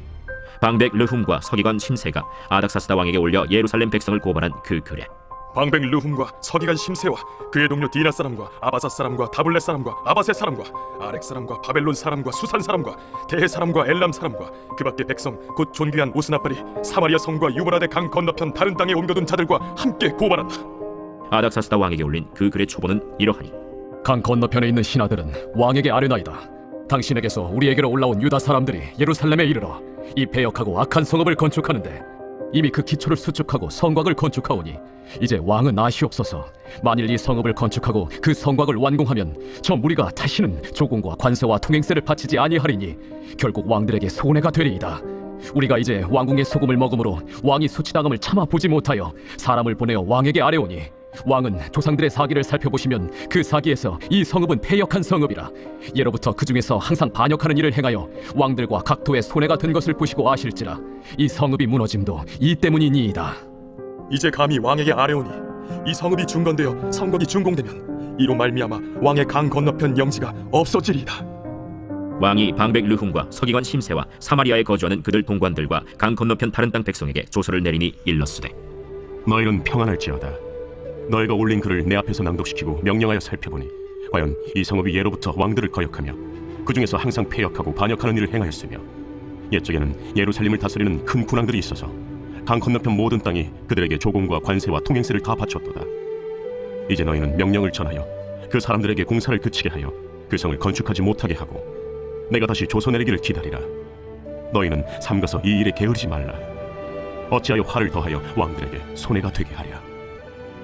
방백 르훔과 서기관 심세가 아닥사스다 왕에게 올려 예루살렘 백성을 고발한 그 글에 방백 르훔과 서기관 심세와 그의 동료 디나 사람과 아바사 사람과 다블렛 사람과 아바세 사람과 아렉 사람과 바벨론 사람과 수산 사람과 대해 사람과 엘람 사람과 그 밖의 백성 곧 존귀한 오스나팔이 사마리아 성과 유브라데 강 건너편 다른 땅에 옮겨둔 자들과 함께 고발한다. 아닥사스다 왕에게 올린 그 글의 초본은 이러하니 강 건너편에 있는 신하들은 왕에게 아뢰나이다. 당신에게서 우리에게로 올라온 유다 사람들이 예루살렘에 이르러 이 배역하고 악한 성읍을 건축하는데 이미 그 기초를 수축하고 성곽을 건축하오니 이제 왕은 아시옵소서. 만일 이 성읍을 건축하고 그 성곽을 완공하면 저 무리가 다시는 조공과 관세와 통행세를 바치지 아니하리니 결국 왕들에게 손해가 되리이다. 우리가 이제 왕궁의 소금을 먹음으로 왕이 수치당함을 참아 보지 못하여 사람을 보내어 왕에게 아뢰오니 왕은 조상들의 사기를 살펴보시면 그 사기에서 이 성읍은 패역한 성읍이라. 예로부터 그 중에서 항상 반역하는 일을 행하여 왕들과 각도에 손해가 된 것을 보시고 아실지라. 이 성읍이 무너짐도 이 때문이니이다. 이제 감히 왕에게 아뢰오니 이 성읍이 중건되어 성곽이 준공되면 이로 말미암아 왕의 강 건너편 영지가 없어지리이다. 왕이 방백 르훔과 서기관 심세와 사마리아에 거주하는 그들 동관들과 강 건너편 다른 땅 백성에게 조서를 내리니 일렀으되 너희는 평안할지어다. 너희가 올린 글을 내 앞에서 낭독시키고 명령하여 살펴보니 과연 이 성읍이 예로부터 왕들을 거역하며 그 중에서 항상 패역하고 반역하는 일을 행하였으며 옛적에는 예루살렘을 다스리는 큰 군왕들이 있어서 강 건너편 모든 땅이 그들에게 조공과 관세와 통행세를 다 바쳤도다. 이제 너희는 명령을 전하여 그 사람들에게 공사를 그치게 하여 그 성을 건축하지 못하게 하고 내가 다시 조서 내리기를 기다리라. 너희는 삼가서 이 일에 게으르지 말라. 어찌하여 화를 더하여 왕들에게 손해가 되게 하랴.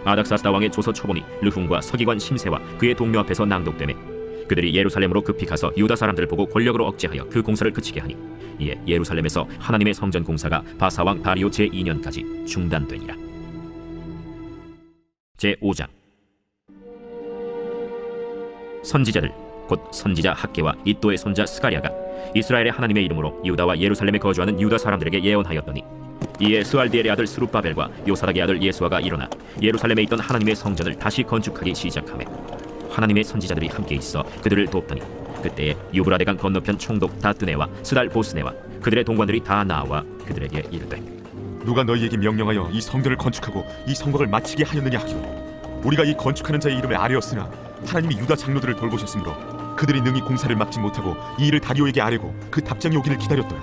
아닥사스다 왕의 조서 초본이 르훔과 서기관 심세와 그의 동료 앞에서 낭독되매 그들이 예루살렘으로 급히 가서 유다 사람들을 보고 권력으로 억제하여 그 공사를 그치게 하니 이에 예루살렘에서 하나님의 성전 공사가 바사왕 다리오 제2년까지 중단되니라. 제5장. 선지자들 곧 선지자 학개와 이또의 손자 스가랴가 이스라엘의 하나님의 이름으로 유다와 예루살렘에 거주하는 유다 사람들에게 예언하였더니 이에 스알디엘의 아들 스룹바벨과 요사닥의 아들 예수아가 일어나 예루살렘에 있던 하나님의 성전을 다시 건축하기 시작하며 하나님의 선지자들이 함께 있어 그들을 돕더니 그때에 유브라데강 건너편 총독 다뜨네와 스달 보스네와 그들의 동관들이 다 나와 그들에게 이르되 누가 너희에게 명령하여 이 성전을 건축하고 이 성곽을 마치게 하였느냐 하기로 우리가 이 건축하는 자의 이름에 아뢰었으나 하나님이 유다 장로들을 돌보셨으므로 그들이 능히 공사를 막지 못하고 이 일을 다리오에게 아뢰고 그 답장이 오기를 기다렸더라.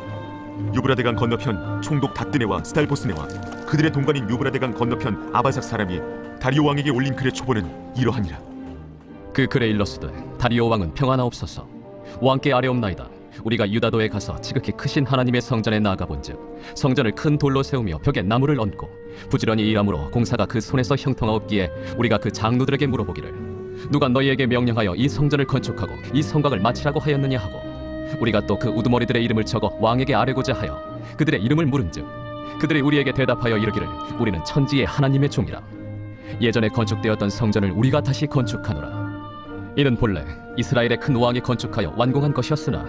유브라데강 건너편 총독 다뜨네와 스달보스네와 그들의 동관인 유브라데강 건너편 아바삭 사람이 다리오 왕에게 올린 글의 초본은 이러하니라. 그 글에 일렀으되 다리오 왕은 평안하옵소서. 왕께 아뢰옵나이다. 우리가 유다도에 가서 지극히 크신 하나님의 성전에 나아가 본즉 성전을 큰 돌로 세우며 벽에 나무를 얹고 부지런히 일함으로 공사가 그 손에서 형통하옵기에 우리가 그 장로들에게 물어보기를 누가 너희에게 명령하여 이 성전을 건축하고 이 성곽을 마치라고 하였느냐 하고 우리가 또 그 우두머리들의 이름을 적어 왕에게 아뢰고자 하여 그들의 이름을 물은즉 그들이 우리에게 대답하여 이르기를 우리는 천지의 하나님의 종이라. 예전에 건축되었던 성전을 우리가 다시 건축하노라. 이는 본래 이스라엘의 큰 왕이 건축하여 완공한 것이었으나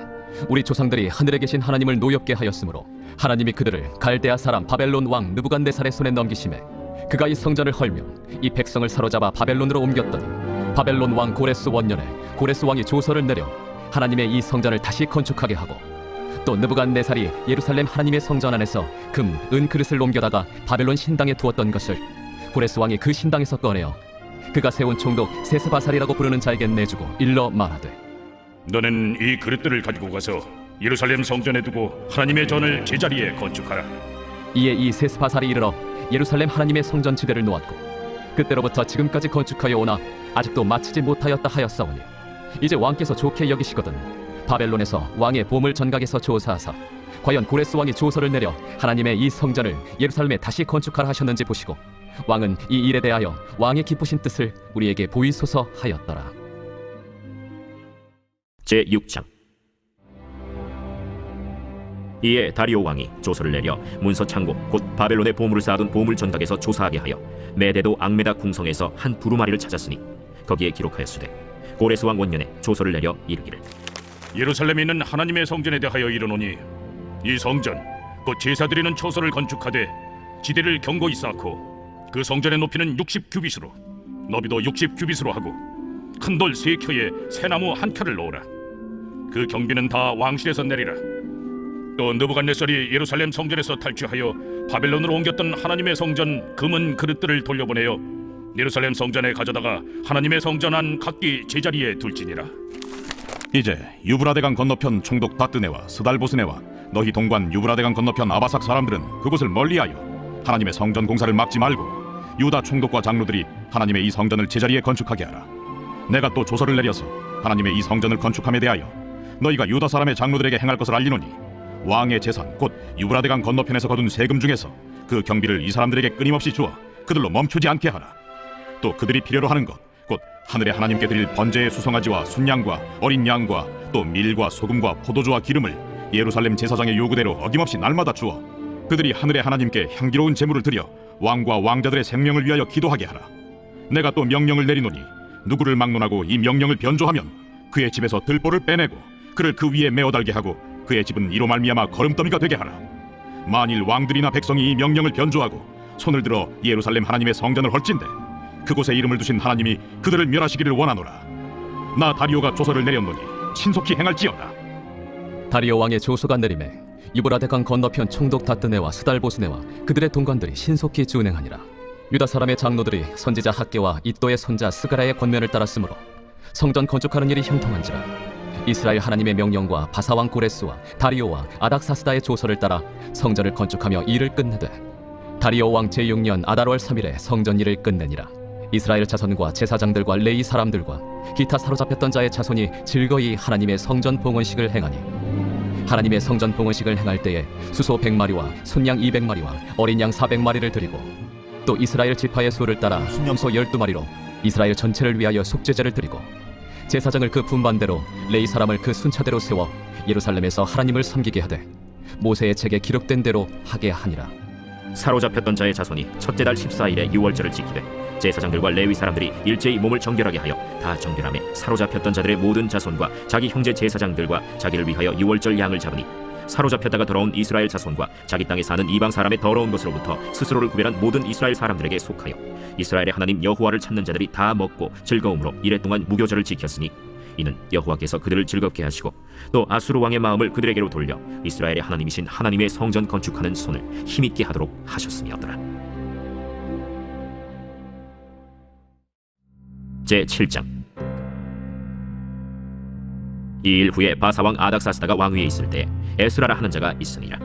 우리 조상들이 하늘에 계신 하나님을 노엽게 하였으므로 하나님이 그들을 갈대아 사람 바벨론 왕 느부갓네살의 손에 넘기심에 그가 이 성전을 헐며 이 백성을 사로잡아 바벨론으로 옮겼더니 바벨론 왕 고레스 원년에 고레스 왕이 조서를 내려 하나님의 이 성전을 다시 건축하게 하고 또 느부갓네살이 예루살렘 하나님의 성전 안에서 금, 은 그릇을 옮겨다가 바벨론 신당에 두었던 것을 고레스 왕이 그 신당에서 꺼내어 그가 세운 총독 세스바살이라고 부르는 자에게 내주고 일러 말하되 너는 이 그릇들을 가지고 가서 예루살렘 성전에 두고 하나님의 전을 제자리에 건축하라. 이에 이 세스바살이 이르러 예루살렘 하나님의 성전 지대를 놓았고 그때로부터 지금까지 건축하여 오나 아직도 마치지 못하였다 하였사오니 이제 왕께서 좋게 여기시거든 바벨론에서 왕의 보물 전각에서 조사하사 과연 고레스 왕이 조서를 내려 하나님의 이 성전을 예루살렘에 다시 건축하라 하셨는지 보시고 왕은 이 일에 대하여 왕의 기쁘신 뜻을 우리에게 보이소서 하였더라. 제6장. 이에 다리오 왕이 조서를 내려 문서 창고 곧 바벨론의 보물을 쌓아둔 보물 전각에서 조사하게 하여 메데도 앙메다 궁성에서 한 두루마리를 찾았으니 거기에 기록하였으되 고레스 왕 원년에 조서를 내려 이르기를 예루살렘에 있는 하나님의 성전에 대하여 이르노니 이 성전 곧 제사 드리는 처소를 건축하되 지대를 견고히 쌓고 그 성전의 높이는 60규빗으로 너비도 60규빗으로 하고 큰 돌 3켜에 새나무 1켜를 놓으라. 그 경비는 다 왕실에서 내리라. 또 느부갓네살이 예루살렘 성전에서 탈취하여 바벨론으로 옮겼던 하나님의 성전 금은 그릇들을 돌려보내어 예루살렘 성전에 가져다가 하나님의 성전 안 각기 제자리에 둘지니라. 이제 유브라데강 건너편 총독 다뜨네와 스달보스네와 너희 동관 유브라데강 건너편 아바삭 사람들은 그곳을 멀리하여 하나님의 성전 공사를 막지 말고 유다 총독과 장로들이 하나님의 이 성전을 제자리에 건축하게 하라. 내가 또 조서를 내려서 하나님의 이 성전을 건축함에 대하여 너희가 유다 사람의 장로들에게 행할 것을 알리노니 왕의 재산 곧 유브라데강 건너편에서 거둔 세금 중에서 그 경비를 이 사람들에게 끊임없이 주어 그들로 멈추지 않게 하라. 또 그들이 필요로 하는 것 곧 하늘의 하나님께 드릴 번제의 수송아지와 순양과 어린 양과 또 밀과 소금과 포도주와 기름을 예루살렘 제사장의 요구대로 어김없이 날마다 주어 그들이 하늘의 하나님께 향기로운 제물을 드려 왕과 왕자들의 생명을 위하여 기도하게 하라. 내가 또 명령을 내리노니 누구를 막론하고 이 명령을 변조하면 그의 집에서 들보를 빼내고 그를 그 위에 메어 달게 하고 그의 집은 이로 말미암아 거름더미가 되게 하라. 만일 왕들이나 백성이 이 명령을 변조하고 손을 들어 예루살렘 하나님의 성전을 헐진대 그곳에 이름을 두신 하나님이 그들을 멸하시기를 원하노라. 나 다리오가 조서를 내렸노니 신속히 행할지어다. 다리오 왕의 조서가 내림에 유브라데강 건너편 총독 다뜨네와 스달보스네와 그들의 동관들이 신속히 준행하니라. 유다 사람의 장로들이 선지자 학계와 이또의 손자 스가랴의 권면을 따랐으므로 성전 건축하는 일이 형통한지라. 이스라엘 하나님의 명령과 바사왕 고레스와 다리오와 아닥사스다의 조서를 따라 성전을 건축하며 일을 끝내되 다리오 왕 제6년 아달월 3일에 성전 일을 끝내니라. 이스라엘 자손과 제사장들과 레위 사람들과 기타 사로잡혔던 자의 자손이 즐거이 하나님의 성전 봉헌식을 행하니 하나님의 성전 봉헌식을 행할 때에 수소 100마리와 순양 200마리와 어린 양 400마리를 드리고 또 이스라엘 지파의 수를 따라 순염소 12마리로 이스라엘 전체를 위하여 속죄제를 드리고 제사장을 그 분반대로 레위 사람을 그 순차대로 세워 예루살렘에서 하나님을 섬기게 하되 모세의 책에 기록된 대로 하게 하니라. 사로잡혔던 자의 자손이 첫째 달 14일에 유월절을 지키되 제사장들과 레위 사람들이 일제히 몸을 정결하게 하여 다 정결함에 사로잡혔던 자들의 모든 자손과 자기 형제 제사장들과 자기를 위하여 유월절 양을 잡으니 사로잡혔다가 돌아온 이스라엘 자손과 자기 땅에 사는 이방 사람의 더러운 것으로부터 스스로를 구별한 모든 이스라엘 사람들에게 속하여 이스라엘의 하나님 여호와를 찾는 자들이 다 먹고 즐거움으로 이랫동안 무교절을 지켰으니 이는 여호와께서 그들을 즐겁게 하시고 또 아수르 왕의 마음을 그들에게로 돌려 이스라엘의 하나님이신 하나님의 성전 건축하는 손을 힘있게 하도록 하셨음이었더라. 제7장. 이 일 후에 바사왕 아닥사스다가 왕위에 있을 때 에스라라 하는 자가 있으니라.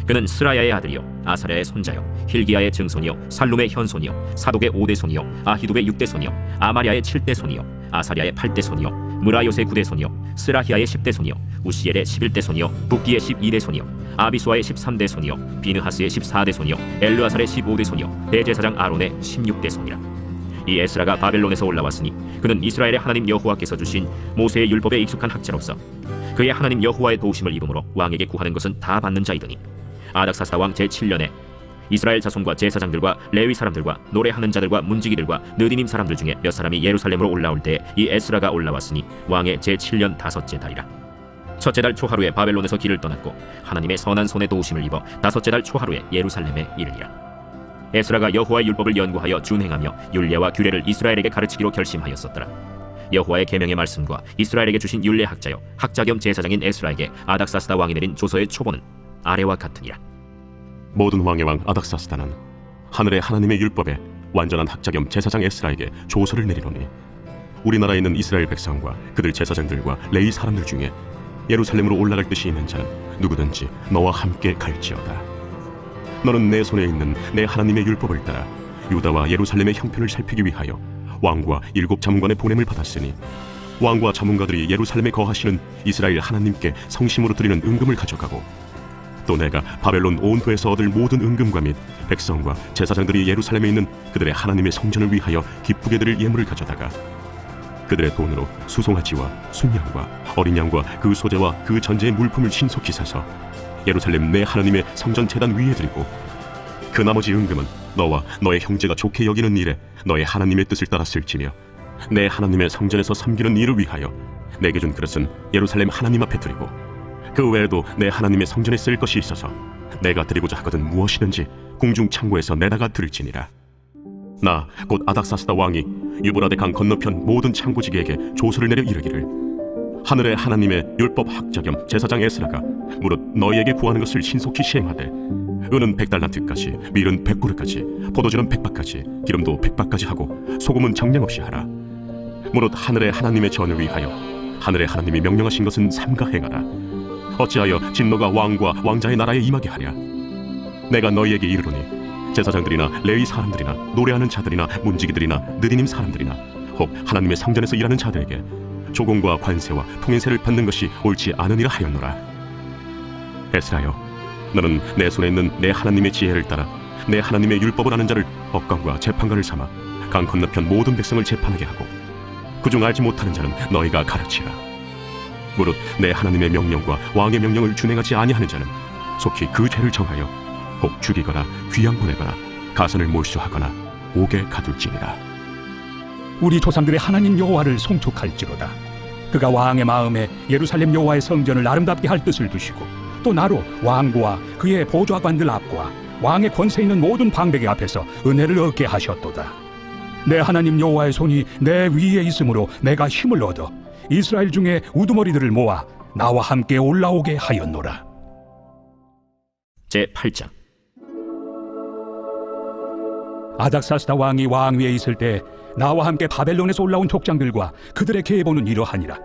그는 스라야의 아들이요 아사랴의 손자요 힐기야의 증손이요 살룸의 현손이요 사독의 5대 손이요 아히둡의 6대 손이요 아마랴의 7대 손이요 아사랴의 8대 손이요 무라요의 9대 손이요 스라히야의 10대 손이요 우시엘의 11대 손이요 북기의 12대 손이요 아비수아의 13대 손이요 비느하스의 14대 손이요 엘르아살의 15대 손이요 대제사장 아론의 16대 손이라. 이 에스라가 바벨론에서 올라왔으니 그는 이스라엘의 하나님 여호와께서 주신 모세의 율법에 익숙한 학자로서 그의 하나님 여호와의 도우심을 입음으로 왕에게 구하는 것은 다 받는 자이더니 아닥사스다 왕 제7년에 이스라엘 자손과 제사장들과 레위 사람들과 노래하는 자들과 문지기들과 느디님 사람들 중에 몇 사람이 예루살렘으로 올라올 때 이 에스라가 올라왔으니 왕의 제7년 5째 달이라. 첫째 달 초하루에 바벨론에서 길을 떠났고 하나님의 선한 손에 도우심을 입어 5째 달 초하루에 예루살렘에 이르니라. 에스라가 여호와의 율법을 연구하여 준행하며 율례와 규례를 이스라엘에게 가르치기로 결심하였었더라. 여호와의 계명의 말씀과 이스라엘에게 주신 율례 학자요 학자 겸 제사장인 에스라에게 아닥사스다 왕이 내린 조서의 초본은 아래와 같으니라. 모든 왕의 왕 아닥사스다는 하늘의 하나님의 율법에 완전한 학자 겸 제사장 에스라에게 조서를 내리노니 우리나라에 있는 이스라엘 백성과 그들 제사장들과 레위 사람들 중에 예루살렘으로 올라갈 뜻이 있는 자는 누구든지 너와 함께 갈지어다. 너는 내 손에 있는 내 하나님의 율법을 따라 유다와 예루살렘의 형편을 살피기 위하여 왕과 7 자문관의 보냄을 받았으니 왕과 자문가들이 예루살렘에 거하시는 이스라엘 하나님께 성심으로 드리는 은금을 가져가고 또 내가 바벨론 온 도에서 얻을 모든 은금과 및 백성과 제사장들이 예루살렘에 있는 그들의 하나님의 성전을 위하여 기쁘게 드릴 예물을 가져다가 그들의 돈으로 수송아지와 순양과 어린 양과 그 소재와 그 전제의 물품을 신속히 사서 예루살렘 내 하나님의 성전 제단 위에 드리고 그 나머지 은금은 너와 너의 형제가 좋게 여기는 일에 너의 하나님의 뜻을 따라 쓸지며 내 하나님의 성전에서 섬기는 일을 위하여 내게 준 그릇은 예루살렘 하나님 앞에 드리고 그 외에도 내 하나님의 성전에 쓸 것이 있어서 내가 드리고자 하거든 무엇이든지 궁중 창고에서 내다가 드릴지니라. 나 곧 아닥사스다 왕이 유브라데 강 건너편 모든 창고지기에게 조서를 내려 이르기를 하늘의 하나님의 율법 학자 겸 제사장 에스라가 무릇 너희에게 구하는 것을 신속히 시행하되 은은 100달란트까지 밀은 100그릇까지 포도주는 100바까지 기름도 100바까지 하고 소금은 정량 없이 하라. 무릇 하늘의 하나님의 전을 위하여 하늘의 하나님이 명령하신 것은 삼가 행하라. 어찌하여 진노가 왕과 왕자의 나라에 임하게 하랴. 내가 너희에게 이르노니 제사장들이나 레위 사람들이나 노래하는 자들이나 문지기들이나 느디님 사람들이나 혹 하나님의 성전에서 일하는 자들에게 조공과 관세와 통행세를 받는 것이 옳지 않으니라 하였노라. 에스라여, 너는 내 손에 있는 내 하나님의 지혜를 따라 내 하나님의 율법을 아는 자를 법관과 재판관을 삼아 강 건너편 모든 백성을 재판하게 하고 그중 알지 못하는 자는 너희가 가르치라. 무릇 내 하나님의 명령과 왕의 명령을 준행하지 아니하는 자는 속히 그 죄를 정하여 혹 죽이거나 귀양 보내거나 가선을 몰수하거나 옥에 가둘지니라. 우리 조상들의 하나님 여호와를 송축할지로다. 그가 왕의 마음에 예루살렘 여호와의 성전을 아름답게 할 뜻을 두시고 또 나로 왕과 그의 보좌관들 앞과 왕의 권세 있는 모든 방백의 앞에서 은혜를 얻게 하셨도다. 내 하나님 여호와의 손이 내 위에 있으므로 내가 힘을 얻어 이스라엘 중에 우두머리들을 모아 나와 함께 올라오게 하였노라. 제8장. 아닥사스다 왕이 왕위에 있을 때 나와 함께 바벨론에서 올라온 족장들과 그들의 계보는 이러하니라.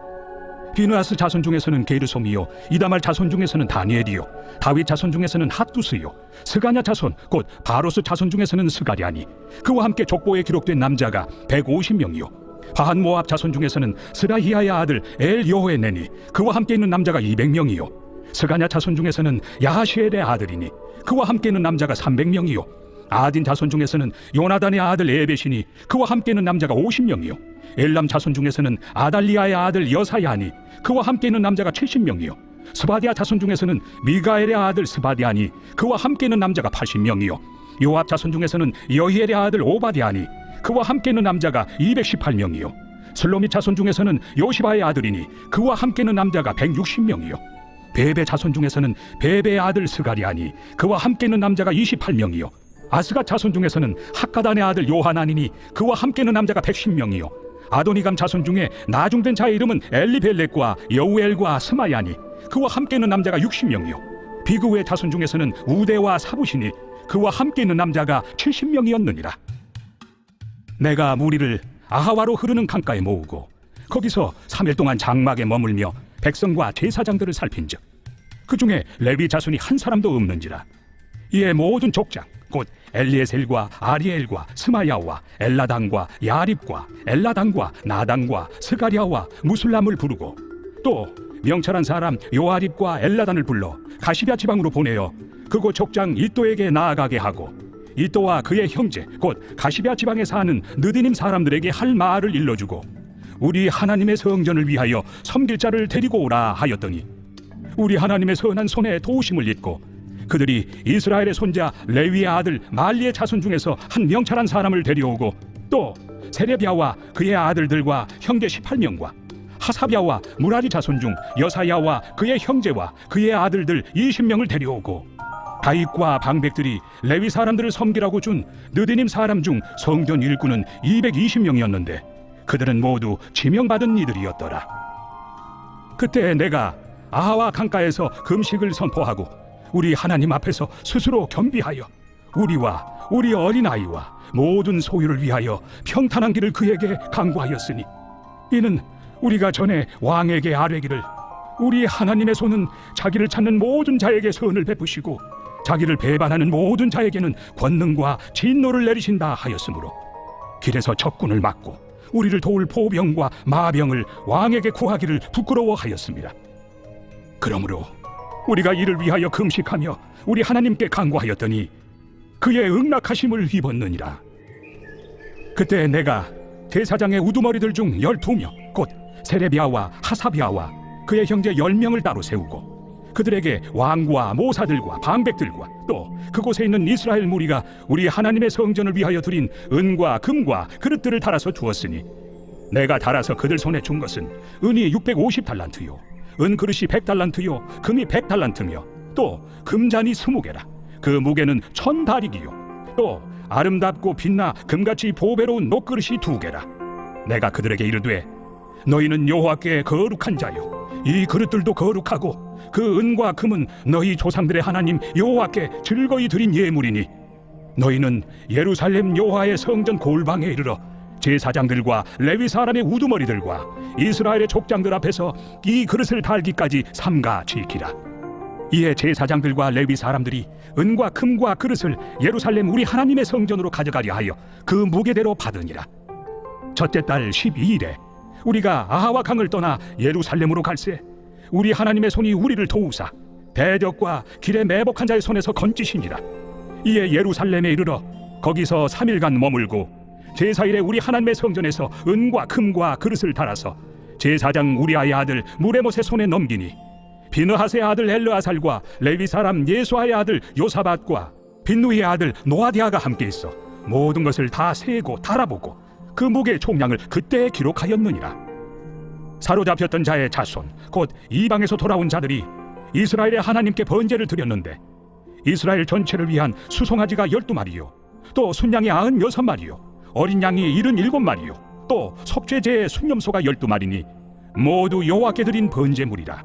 비느하스 자손 중에서는 게르솜이요 이다말 자손 중에서는 다니엘이요 다윗 자손 중에서는 핫두스요 스가냐 자손 곧 바로스 자손 중에서는 스가랴니 그와 함께 족보에 기록된 남자가 150명이요 바한 모압 자손 중에서는 스라히야의 아들 엘 여호에네니 그와 함께 있는 남자가 200명이요 스가냐 자손 중에서는 야하시엘의 아들이니 그와 함께 있는 남자가 300명이요 아딘 자손 중에서는 요나단의 아들 에벳이니 그와 함께 있는 남자가 50명이요 엘람 자손 중에서는 아달리아의 아들 여사야니 그와 함께 있는 남자가 70명이요 스바디아 자손 중에서는 미가엘의 아들 스바디아니 그와 함께 있는 남자가 80명이요 요압 자손 중에서는 여히엘의 아들 오바디아니 그와 함께 있는 남자가 218명이요 슬로밋 자손 중에서는 요시바의 아들이니 그와 함께 있는 남자가 160명이요 베베 자손 중에서는 베베의 아들 스가리아니 그와 함께 있는 남자가 28명이요 아스가 자손 중에서는 학가단의 아들 요하나니니 그와 함께 있는 남자가 110명이요 아도니감 자손 중에 나중된 자의 이름은 엘리벨렉과 여우엘과 스마야니 그와 함께 있는 남자가 60명이요 비그우의 자손 중에서는 우데와 사부시니 그와 함께 있는 남자가 70명이었느니라. 내가 무리를 아하와로 흐르는 강가에 모으고 거기서 3일 동안 장막에 머물며 백성과 제사장들을 살핀즉 그 중에 레위 자손이 한 사람도 없는지라. 이에 모든 족장 곧 엘리에셀과 아리엘과 스마야와 엘라단과 야립과 엘라단과 나단과 스가랴와 무술람을 부르고 또 명철한 사람 요아립과 엘라단을 불러 가시랴 지방으로 보내어 그곳 족장 이또에게 나아가게 하고 이또와 그의 형제 곧 가시랴 지방에 사는 느디님 사람들에게 할 말을 일러주고 우리 하나님의 성전을 위하여 섬길 자를 데리고 오라 하였더니 우리 하나님의 선한 손에 도우심을 잊고 그들이 이스라엘의 손자 레위의 아들 말리의 자손 중에서 한 명철한 사람을 데려오고 또 세레비야와 그의 아들들과 형제 18명과 하사비야와 무라리 자손 중 여사야와 그의 형제와 그의 아들들 20명을 데려오고 다윗과 방백들이 레위 사람들을 섬기라고 준 느디님 사람 중 성전 일꾼은 220명이었는데 그들은 모두 지명받은 이들이었더라. 그때 내가 아하와 강가에서 금식을 선포하고 우리 하나님 앞에서 스스로 겸비하여 우리와 우리 어린아이와 모든 소유를 위하여 평탄한 길을 그에게 강구하였으니 이는 우리가 전에 왕에게 아뢰기를 우리 하나님의 손은 자기를 찾는 모든 자에게 선을 베푸시고 자기를 배반하는 모든 자에게는 권능과 진노를 내리신다 하였으므로 길에서 적군을 막고 우리를 도울 포병과 마병을 왕에게 구하기를 부끄러워하였습니다. 그러므로 우리가 이를 위하여 금식하며 우리 하나님께 간구하였더니 그의 응낙하심을 입었느니라. 그때 내가 제사장의 우두머리들 중 12명 곧 세레비야와 하사비야와 그의 형제 10명을 따로 세우고 그들에게 왕과 모사들과 방백들과 또 그곳에 있는 이스라엘 무리가 우리 하나님의 성전을 위하여 드린 은과 금과 그릇들을 달아서 주었으니 내가 달아서 그들 손에 준 것은 은이 650달란트요 은 그릇이 100달란트요 금이 100달란트며 또 금잔이 20개라. 그 무게는 1000다리기요 또 아름답고 빛나 금같이 보배로운 녹그릇이 2개라. 내가 그들에게 이르되 너희는 여호와께 거룩한 자요 이 그릇들도 거룩하고 그 은과 금은 너희 조상들의 하나님 여호와께 즐거이 드린 예물이니 너희는 예루살렘 여호와의 성전 골방에 이르러 제사장들과 레위 사람의 우두머리들과 이스라엘의 족장들 앞에서 이 그릇을 달기까지 삼가 지키라. 이에 제사장들과 레위 사람들이 은과 금과 그릇을 예루살렘 우리 하나님의 성전으로 가져가려 하여 그 무게대로 받으니라. 첫째 달 12일에 우리가 아하와 강을 떠나 예루살렘으로 갈새 우리 하나님의 손이 우리를 도우사 대적과 길에 매복한 자의 손에서 건지시니라. 이에 예루살렘에 이르러 거기서 3일간 머물고 제사일에 우리 하나님의 성전에서 은과 금과 그릇을 달아서 제사장 우리아의 아들 무레못의 손에 넘기니 비느하스의 아들 엘르아살과 레위 사람 예수아의 아들 요사밧과 빈누이의 아들 노아디아가 함께 있어 모든 것을 다 세고 달아보고 그 무게의 총량을 그때 기록하였느니라. 사로잡혔던 자의 자손 곧 이방에서 돌아온 자들이 이스라엘의 하나님께 번제를 드렸는데 이스라엘 전체를 위한 수송아지가 12마리요 또 순양이 96마리요 어린 양이 77마리요 또 속죄제의 순념소가 12마리니 모두 여호와께 드린 번제물이라.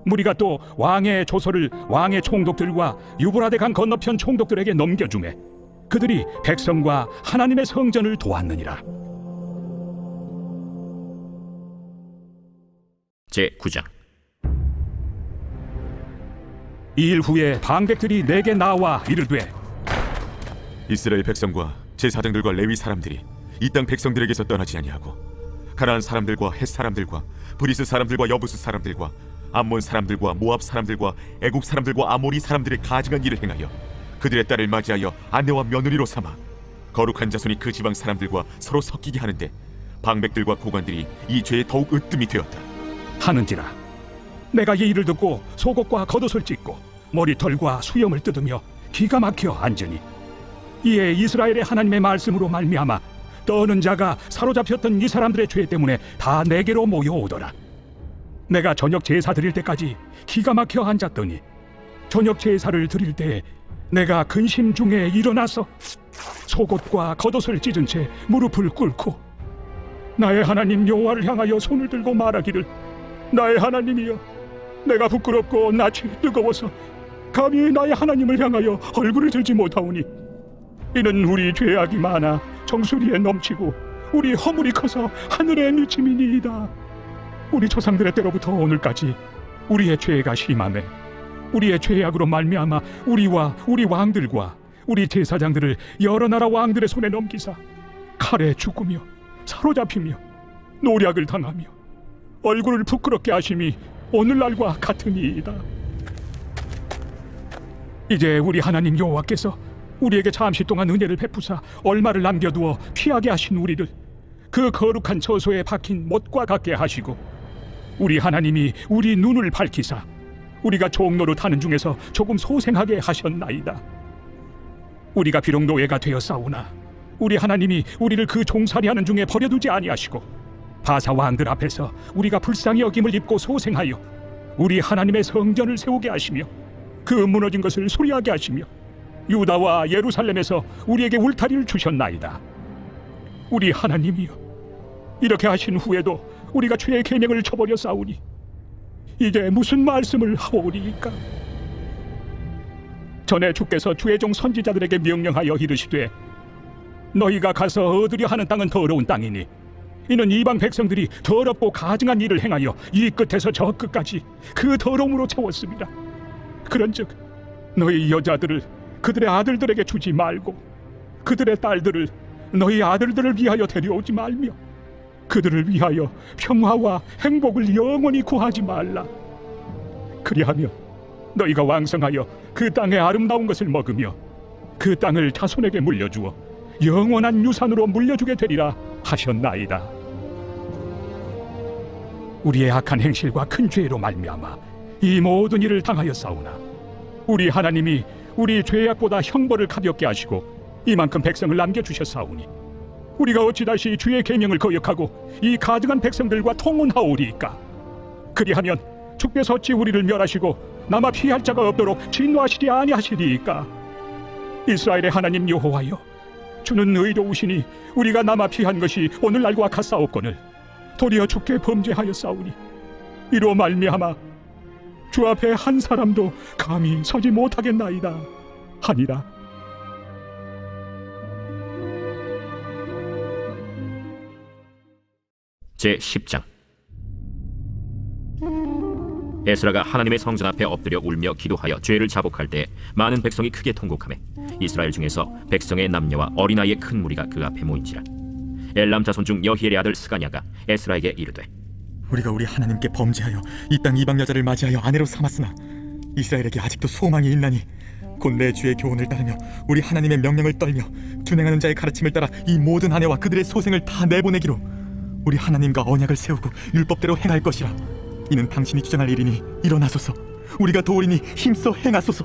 무리가 또 왕의 조서를 왕의 총독들과 유브라데 강 건너편 총독들에게 넘겨주매 그들이 백성과 하나님의 성전을 도왔느니라. 제9장. 이 일 후에 방백들이 내게 나와 이르되 이스라엘 백성과 제사장들과 레위 사람들이 이 땅 백성들에게서 떠나지 아니하고 가나안 사람들과 헷 사람들과 브리스 사람들과 여부스 사람들과 암몬 사람들과 모압 사람들과 애국 사람들과 아모리 사람들의 가증한 일을 행하여 그들의 딸을 맞이하여 아내와 며느리로 삼아 거룩한 자손이 그 지방 사람들과 서로 섞이게 하는데 방백들과 고관들이 이 죄에 더욱 으뜸이 되었다 하는지라. 내가 이 일을 듣고 속옷과 겉옷을 찢고 머리털과 수염을 뜯으며 기가 막혀 앉으니 이에 이스라엘의 하나님의 말씀으로 말미암아 떠는 자가 사로잡혔던 이 사람들의 죄 때문에 다 내게로 모여오더라. 내가 저녁 제사 드릴 때까지 기가 막혀 앉았더니 저녁 제사를 드릴 때 내가 근심 중에 일어나서 속옷과 겉옷을 찢은 채 무릎을 꿇고 나의 하나님 여호와를 향하여 손을 들고 말하기를 나의 하나님이여 내가 부끄럽고 낯이 뜨거워서 감히 나의 하나님을 향하여 얼굴을 들지 못하오니 이는 우리 죄악이 많아 정수리에 넘치고 우리 허물이 커서 하늘에 미침이니이다. 우리 조상들의 때로부터 오늘까지 우리의 죄가 심하매 우리의 죄악으로 말미암아 우리와 우리 왕들과 우리 제사장들을 여러 나라 왕들의 손에 넘기사 칼에 죽으며 사로잡히며 노략을 당하며 얼굴을 부끄럽게 하심이 오늘날과 같으니이다. 이제 우리 하나님 여호와께서 우리에게 잠시 동안 은혜를 베푸사 얼마를 남겨두어 피하게 하신 우리를 그 거룩한 처소에 박힌 못과 같게 하시고 우리 하나님이 우리 눈을 밝히사 우리가 종로로 타는 중에서 조금 소생하게 하셨나이다. 우리가 비록 노예가 되었사오나 우리 하나님이 우리를 그 종살이하는 중에 버려두지 아니하시고 바사 왕들 앞에서 우리가 불쌍히 여김을 입고 소생하여 우리 하나님의 성전을 세우게 하시며 그 무너진 것을 수리하게 하시며 유다와 예루살렘에서 우리에게 울타리를 주셨나이다. 우리 하나님이여, 이렇게 하신 후에도 우리가 죄의 계명을 저버려 싸우니 이제 무슨 말씀을 하오리이까? 전에 주께서 주의 종 선지자들에게 명령하여 이르시되 너희가 가서 얻으려 하는 땅은 더러운 땅이니 이는 이방 백성들이 더럽고 가증한 일을 행하여 이 끝에서 저 끝까지 그 더러움으로 채웠습니다. 그런즉 너희 여자들을 그들의 아들들에게 주지 말고 그들의 딸들을 너희 아들들을 위하여 데려오지 말며 그들을 위하여 평화와 행복을 영원히 구하지 말라. 그리하면 너희가 왕성하여 그 땅의 아름다운 것을 먹으며 그 땅을 자손에게 물려주어 영원한 유산으로 물려주게 되리라 하셨나이다. 우리의 악한 행실과 큰 죄로 말미암아 이 모든 일을 당하였사오나 우리 하나님이 우리 죄악보다 형벌을 가볍게 하시고 이만큼 백성을 남겨주셨사오니 우리가 어찌 다시 주의 계명을 거역하고 이 가증한 백성들과 통혼하오리이까? 그리하면 주께서 어찌 우리를 멸하시고 남아 피할 자가 없도록 진노하시지 아니하시리이까? 이스라엘의 하나님 여호와여, 주는 의로우시니 우리가 남아 피한 것이 오늘날과 같사옵거늘 도리어 주께 범죄하였사오니 이로 말미암아 주 앞에 한 사람도 감히 서지 못하겠나이다 하니라. 제10장. 에스라가 하나님의 성전 앞에 엎드려 울며 기도하여 죄를 자복할 때 많은 백성이 크게 통곡하며 이스라엘 중에서 백성의 남녀와 어린아이의 큰 무리가 그 앞에 모인지라. 엘람 자손 중 여히엘의 아들 스가냐가 에스라에게 이르되 우리가 우리 하나님께 범죄하여 이 땅 이방 여자를 맞이하여 아내로 삼았으나 이스라엘에게 아직도 소망이 있나니 곧 내 주의 교훈을 따르며 우리 하나님의 명령을 떨며 준행하는 자의 가르침을 따라 이 모든 아내와 그들의 소생을 다 내보내기로 우리 하나님과 언약을 세우고 율법대로 행할 것이라. 이는 당신이 주장할 일이니 일어나소서. 우리가 도우리니 힘써 행하소서.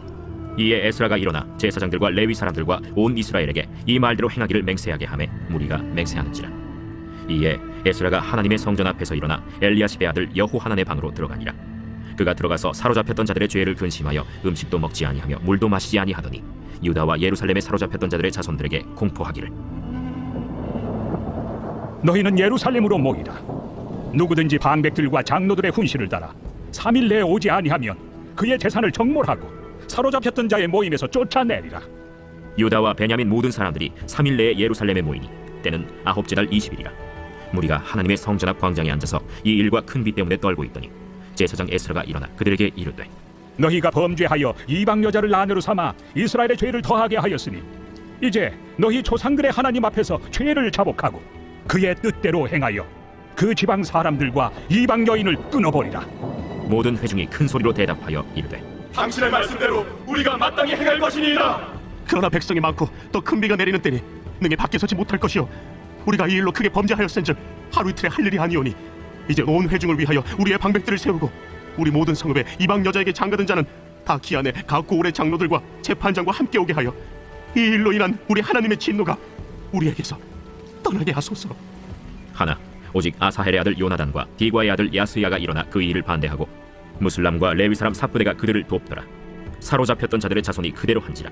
이에 에스라가 일어나 제사장들과 레위 사람들과 온 이스라엘에게 이 말대로 행하기를 맹세하게 하매 무리가 맹세하는지라. 이에 에스라가 하나님의 성전 앞에서 일어나 엘리야십의 아들 여호하난의 방으로 들어가니라. 그가 들어가서 사로잡혔던 자들의 죄를 근심하여 음식도 먹지 아니하며 물도 마시지 아니하더니 유다와 예루살렘에 사로잡혔던 자들의 자손들에게 공포하기를 너희는 예루살렘으로 모이라. 누구든지 방백들과 장로들의 훈시를 따라 3일 내에 오지 아니하면 그의 재산을 정몰하고 사로잡혔던 자의 모임에서 쫓아내리라. 유다와 베냐민 모든 사람들이 3일 내에 예루살렘에 모이니 때는 아홉째 달 20일이라. 무리가 하나님의 성전 앞 광장에 앉아서 이 일과 큰 비 때문에 떨고 있더니 제사장 에스라가 일어나 그들에게 이르되 너희가 범죄하여 이방 여자를 아내로 삼아 이스라엘의 죄를 더하게 하였으니 이제 너희 조상들의 하나님 앞에서 죄를 자복하고 그의 뜻대로 행하여 그 지방 사람들과 이방 여인을 끊어버리라. 모든 회중이 큰 소리로 대답하여 이르되 당신의 말씀대로 우리가 마땅히 행할 것이니이다. 그러나 백성이 많고 또 큰 비가 내리는 때니 능히 밖에 서지 못할 것이요 우리가 이 일로 크게 범죄하였은즉 하루 이틀에 할 일이 아니오니 이제 온 회중을 위하여 우리의 방백들을 세우고 우리 모든 성읍에 이방 여자에게 장가든 자는 다 기한에 각고 올해 장로들과 재판장과 함께 오게 하여 이 일로 인한 우리 하나님의 진노가 우리에게서 떠나게 하소서. 하나 오직 아사헬의 아들 요나단과 디과의 아들 야스야가 일어나 그 일을 반대하고 무슬람과 레위 사람 삽부대가 그들을 돕더라. 사로잡혔던 자들의 자손이 그대로 한지라.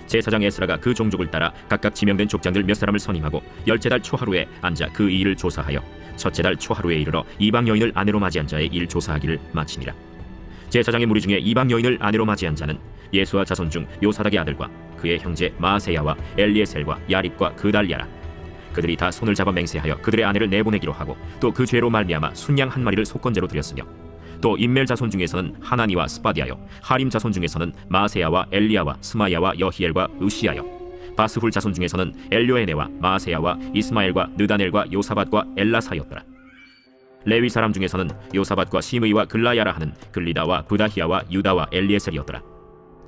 제사장 에스라가 그 종족을 따라 각각 지명된 족장들 몇 사람을 선임하고 10째 달 초하루에 앉아 그 일을 조사하여 첫째 달 초하루에 이르러 이방 여인을 아내로 맞이한 자의 일 조사하기를 마치니라. 제사장의 무리 중에 이방 여인을 아내로 맞이한 자는 예수와 자손 중 요사닥의 아들과 그의 형제 마세야와 엘리에셀과 야립과 그달랴라. 그들이 다 손을 잡아 맹세하여 그들의 아내를 내보내기로 하고 또 그 죄로 말미암아 순양 한 마리를 속건제로 드렸으며 또 임멜 자손 중에서는 하나니와 스바디아요 하림 자손 중에서는 마세야와 엘리야와 스마야와 여히엘과 으시야요 바스훌 자손 중에서는 엘료에네와 마세야와 이스마엘과 느다넬과 요사밧과 엘라사였더라. 레위 사람 중에서는 요사밧과 시므이와 글라야라 하는 글리다와 부다히야와 유다와 엘리에셀이었더라.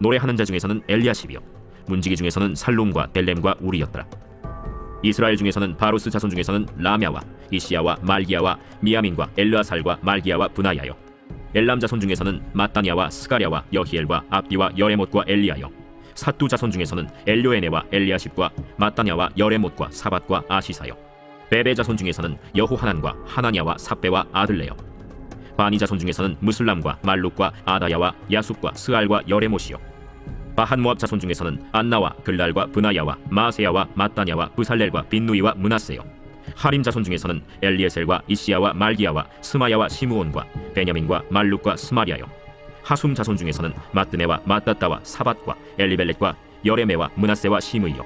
노래하는 자 중에서는 엘리야십이요 문지기 중에서는 살룸과 델렘과 우리였더라. 이스라엘 중에서는 바루스 자손 중에서는 라мя와 이시야와 말기야와 미야민과 엘르아살과 말기야와 분하야요 엘람 자손 중에서는 마따니아와 스가랴와 여히엘과 압디와 여레못과 엘리야요 사뚜 자손 중에서는 엘료에네와 엘리야십과 마따냐와 여레못과 사밧과 아시사요 베베 자손 중에서는 여호하난과 하나냐와 삽베와 아들레요 바니 자손 중에서는 무슬람과 말룩과 아다야와 야숫과 스알과 여레못이요 바한 모압 자손 중에서는 안나와 글랄과 브나야와 마세야와 마따냐와 부살렐과 빈누이와 문하세요 하림 자손 중에서는 엘리에셀과 이시야와 말기야와 스마야와 시므온과 베냐민과 말룩과 스마리아요 하숨 자손 중에서는 마뜨네와 마따따와 사밧과 엘리벨렛과 여레메와 문하세와 시므이요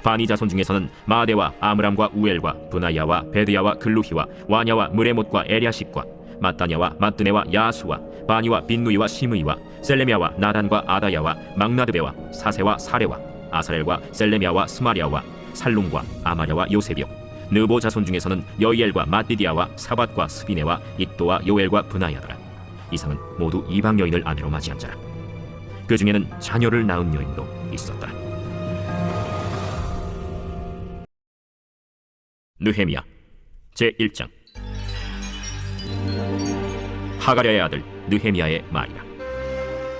바니 자손 중에서는 마데와 아므람과 우엘과 브나야와 베드야와 글루히와 와냐와 무레못과 에리아십과 마따냐와 마뜨네와 야수와 바니와 빈누이와 시므이와 셀레미아와 나단과 아다야와 막나드베와 사세와 사레와 아사렐과 셀레미아와 스마리아와 살룸과 아마랴와 요셉이요 느보 자손 중에서는 여이엘과 마띠디아와 사밧과 스비네와 익도와 요엘과 브나야더라. 이상은 모두 이방 여인을 아내로 맞이한 자라. 그 중에는 자녀를 낳은 여인도 있었더라. 느헤미야 제1장. 하가랴의 아들 느헤미야의 말이라.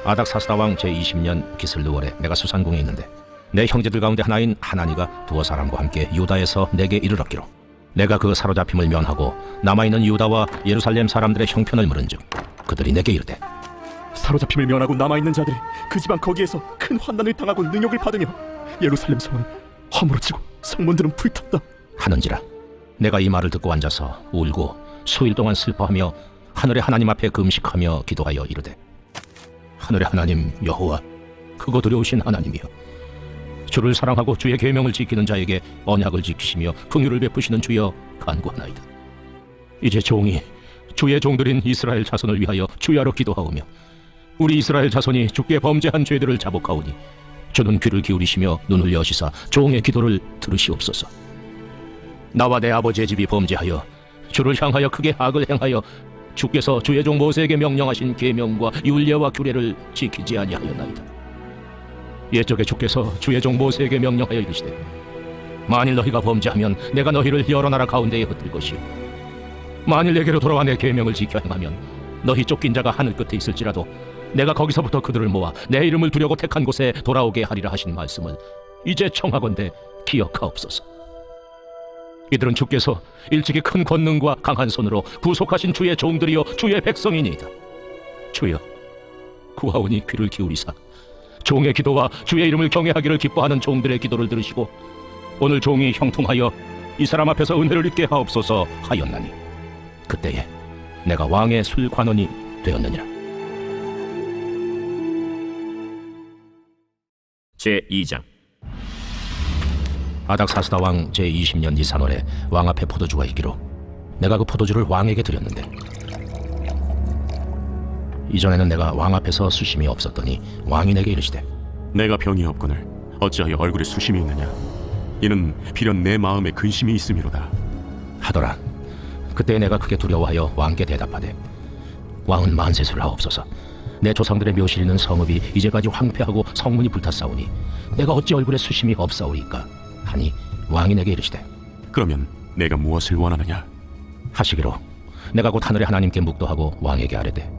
아닥사스다 왕 제20년 기슬르월에 내가 수산궁에 있는데 내 형제들 가운데 하나인 하나니가 두어 사람과 함께 유다에서 내게 이르렀기로 내가 그 사로잡힘을 면하고 남아있는 유다와 예루살렘 사람들의 형편을 물은즉 그들이 내게 이르되 사로잡힘을 면하고 남아있는 자들이 그 지방 거기에서 큰 환난을 당하고 능욕을 받으며 예루살렘 성은 허물어지고 성문들은 불탔다 하는지라. 내가 이 말을 듣고 앉아서 울고 수일 동안 슬퍼하며 하늘의 하나님 앞에 금식하며 기도하여 이르되 하늘의 하나님 여호와 크고 두려우신 하나님이여 주를 사랑하고 주의 계명을 지키는 자에게 언약을 지키시며 긍휼을 베푸시는 주여 간구하나이다. 이제 종이 주의 종들인 이스라엘 자손을 위하여 주야로 기도하오며 우리 이스라엘 자손이 주께 범죄한 죄들을 자복하오니 주는 귀를 기울이시며 눈을 여시사 종의 기도를 들으시옵소서. 나와 내 아버지의 집이 범죄하여 주를 향하여 크게 악을 행하여 주께서 주의 종 모세에게 명령하신 계명과 율례와 규례를 지키지 아니하였나이다. 옛적에 주께서 주의 종 모세에게 명령하여 이르시되 만일 너희가 범죄하면 내가 너희를 여러 나라 가운데에 흩을 것이요 만일 내게로 돌아와 내 계명을 지켜 행하면 너희 쫓긴 자가 하늘 끝에 있을지라도 내가 거기서부터 그들을 모아 내 이름을 두려고 택한 곳에 돌아오게 하리라 하신 말씀을 이제 청하건대 기억하옵소서. 이들은 주께서 일찍이 큰 권능과 강한 손으로 구속하신 주의 종들이요 주의 백성이니이다. 주여 구하오니 귀를 기울이사 종의 기도와 주의 이름을 경외하기를 기뻐하는 종들의 기도를 들으시고 오늘 종이 형통하여 이 사람 앞에서 은혜를 입게 하옵소서 하였나니 그때에 내가 왕의 술관원이 되었느니라. 제2장. 아닥사스다 왕 제20년 니산월에 왕 앞에 포도주가 있기로 내가 그 포도주를 왕에게 드렸는데 이전에는 내가 왕 앞에서 수심이 없었더니 왕이 내게 이르시되 내가 병이 없거늘 어찌하여 얼굴에 수심이 있느냐. 이는 필연 내 마음에 근심이 있음이로다 하더라. 그때 내가 크게 두려워하여 왕께 대답하되 왕은 만세수를 하옵소서. 내 조상들의 묘실 있는 성읍이 이제까지 황폐하고 성문이 불탔사오니 내가 어찌 얼굴에 수심이 없사오이까 하니 왕이 내게 이르시되 그러면 내가 무엇을 원하느냐 하시기로 내가 곧 하늘의 하나님께 묵도하고 왕에게 아뢰되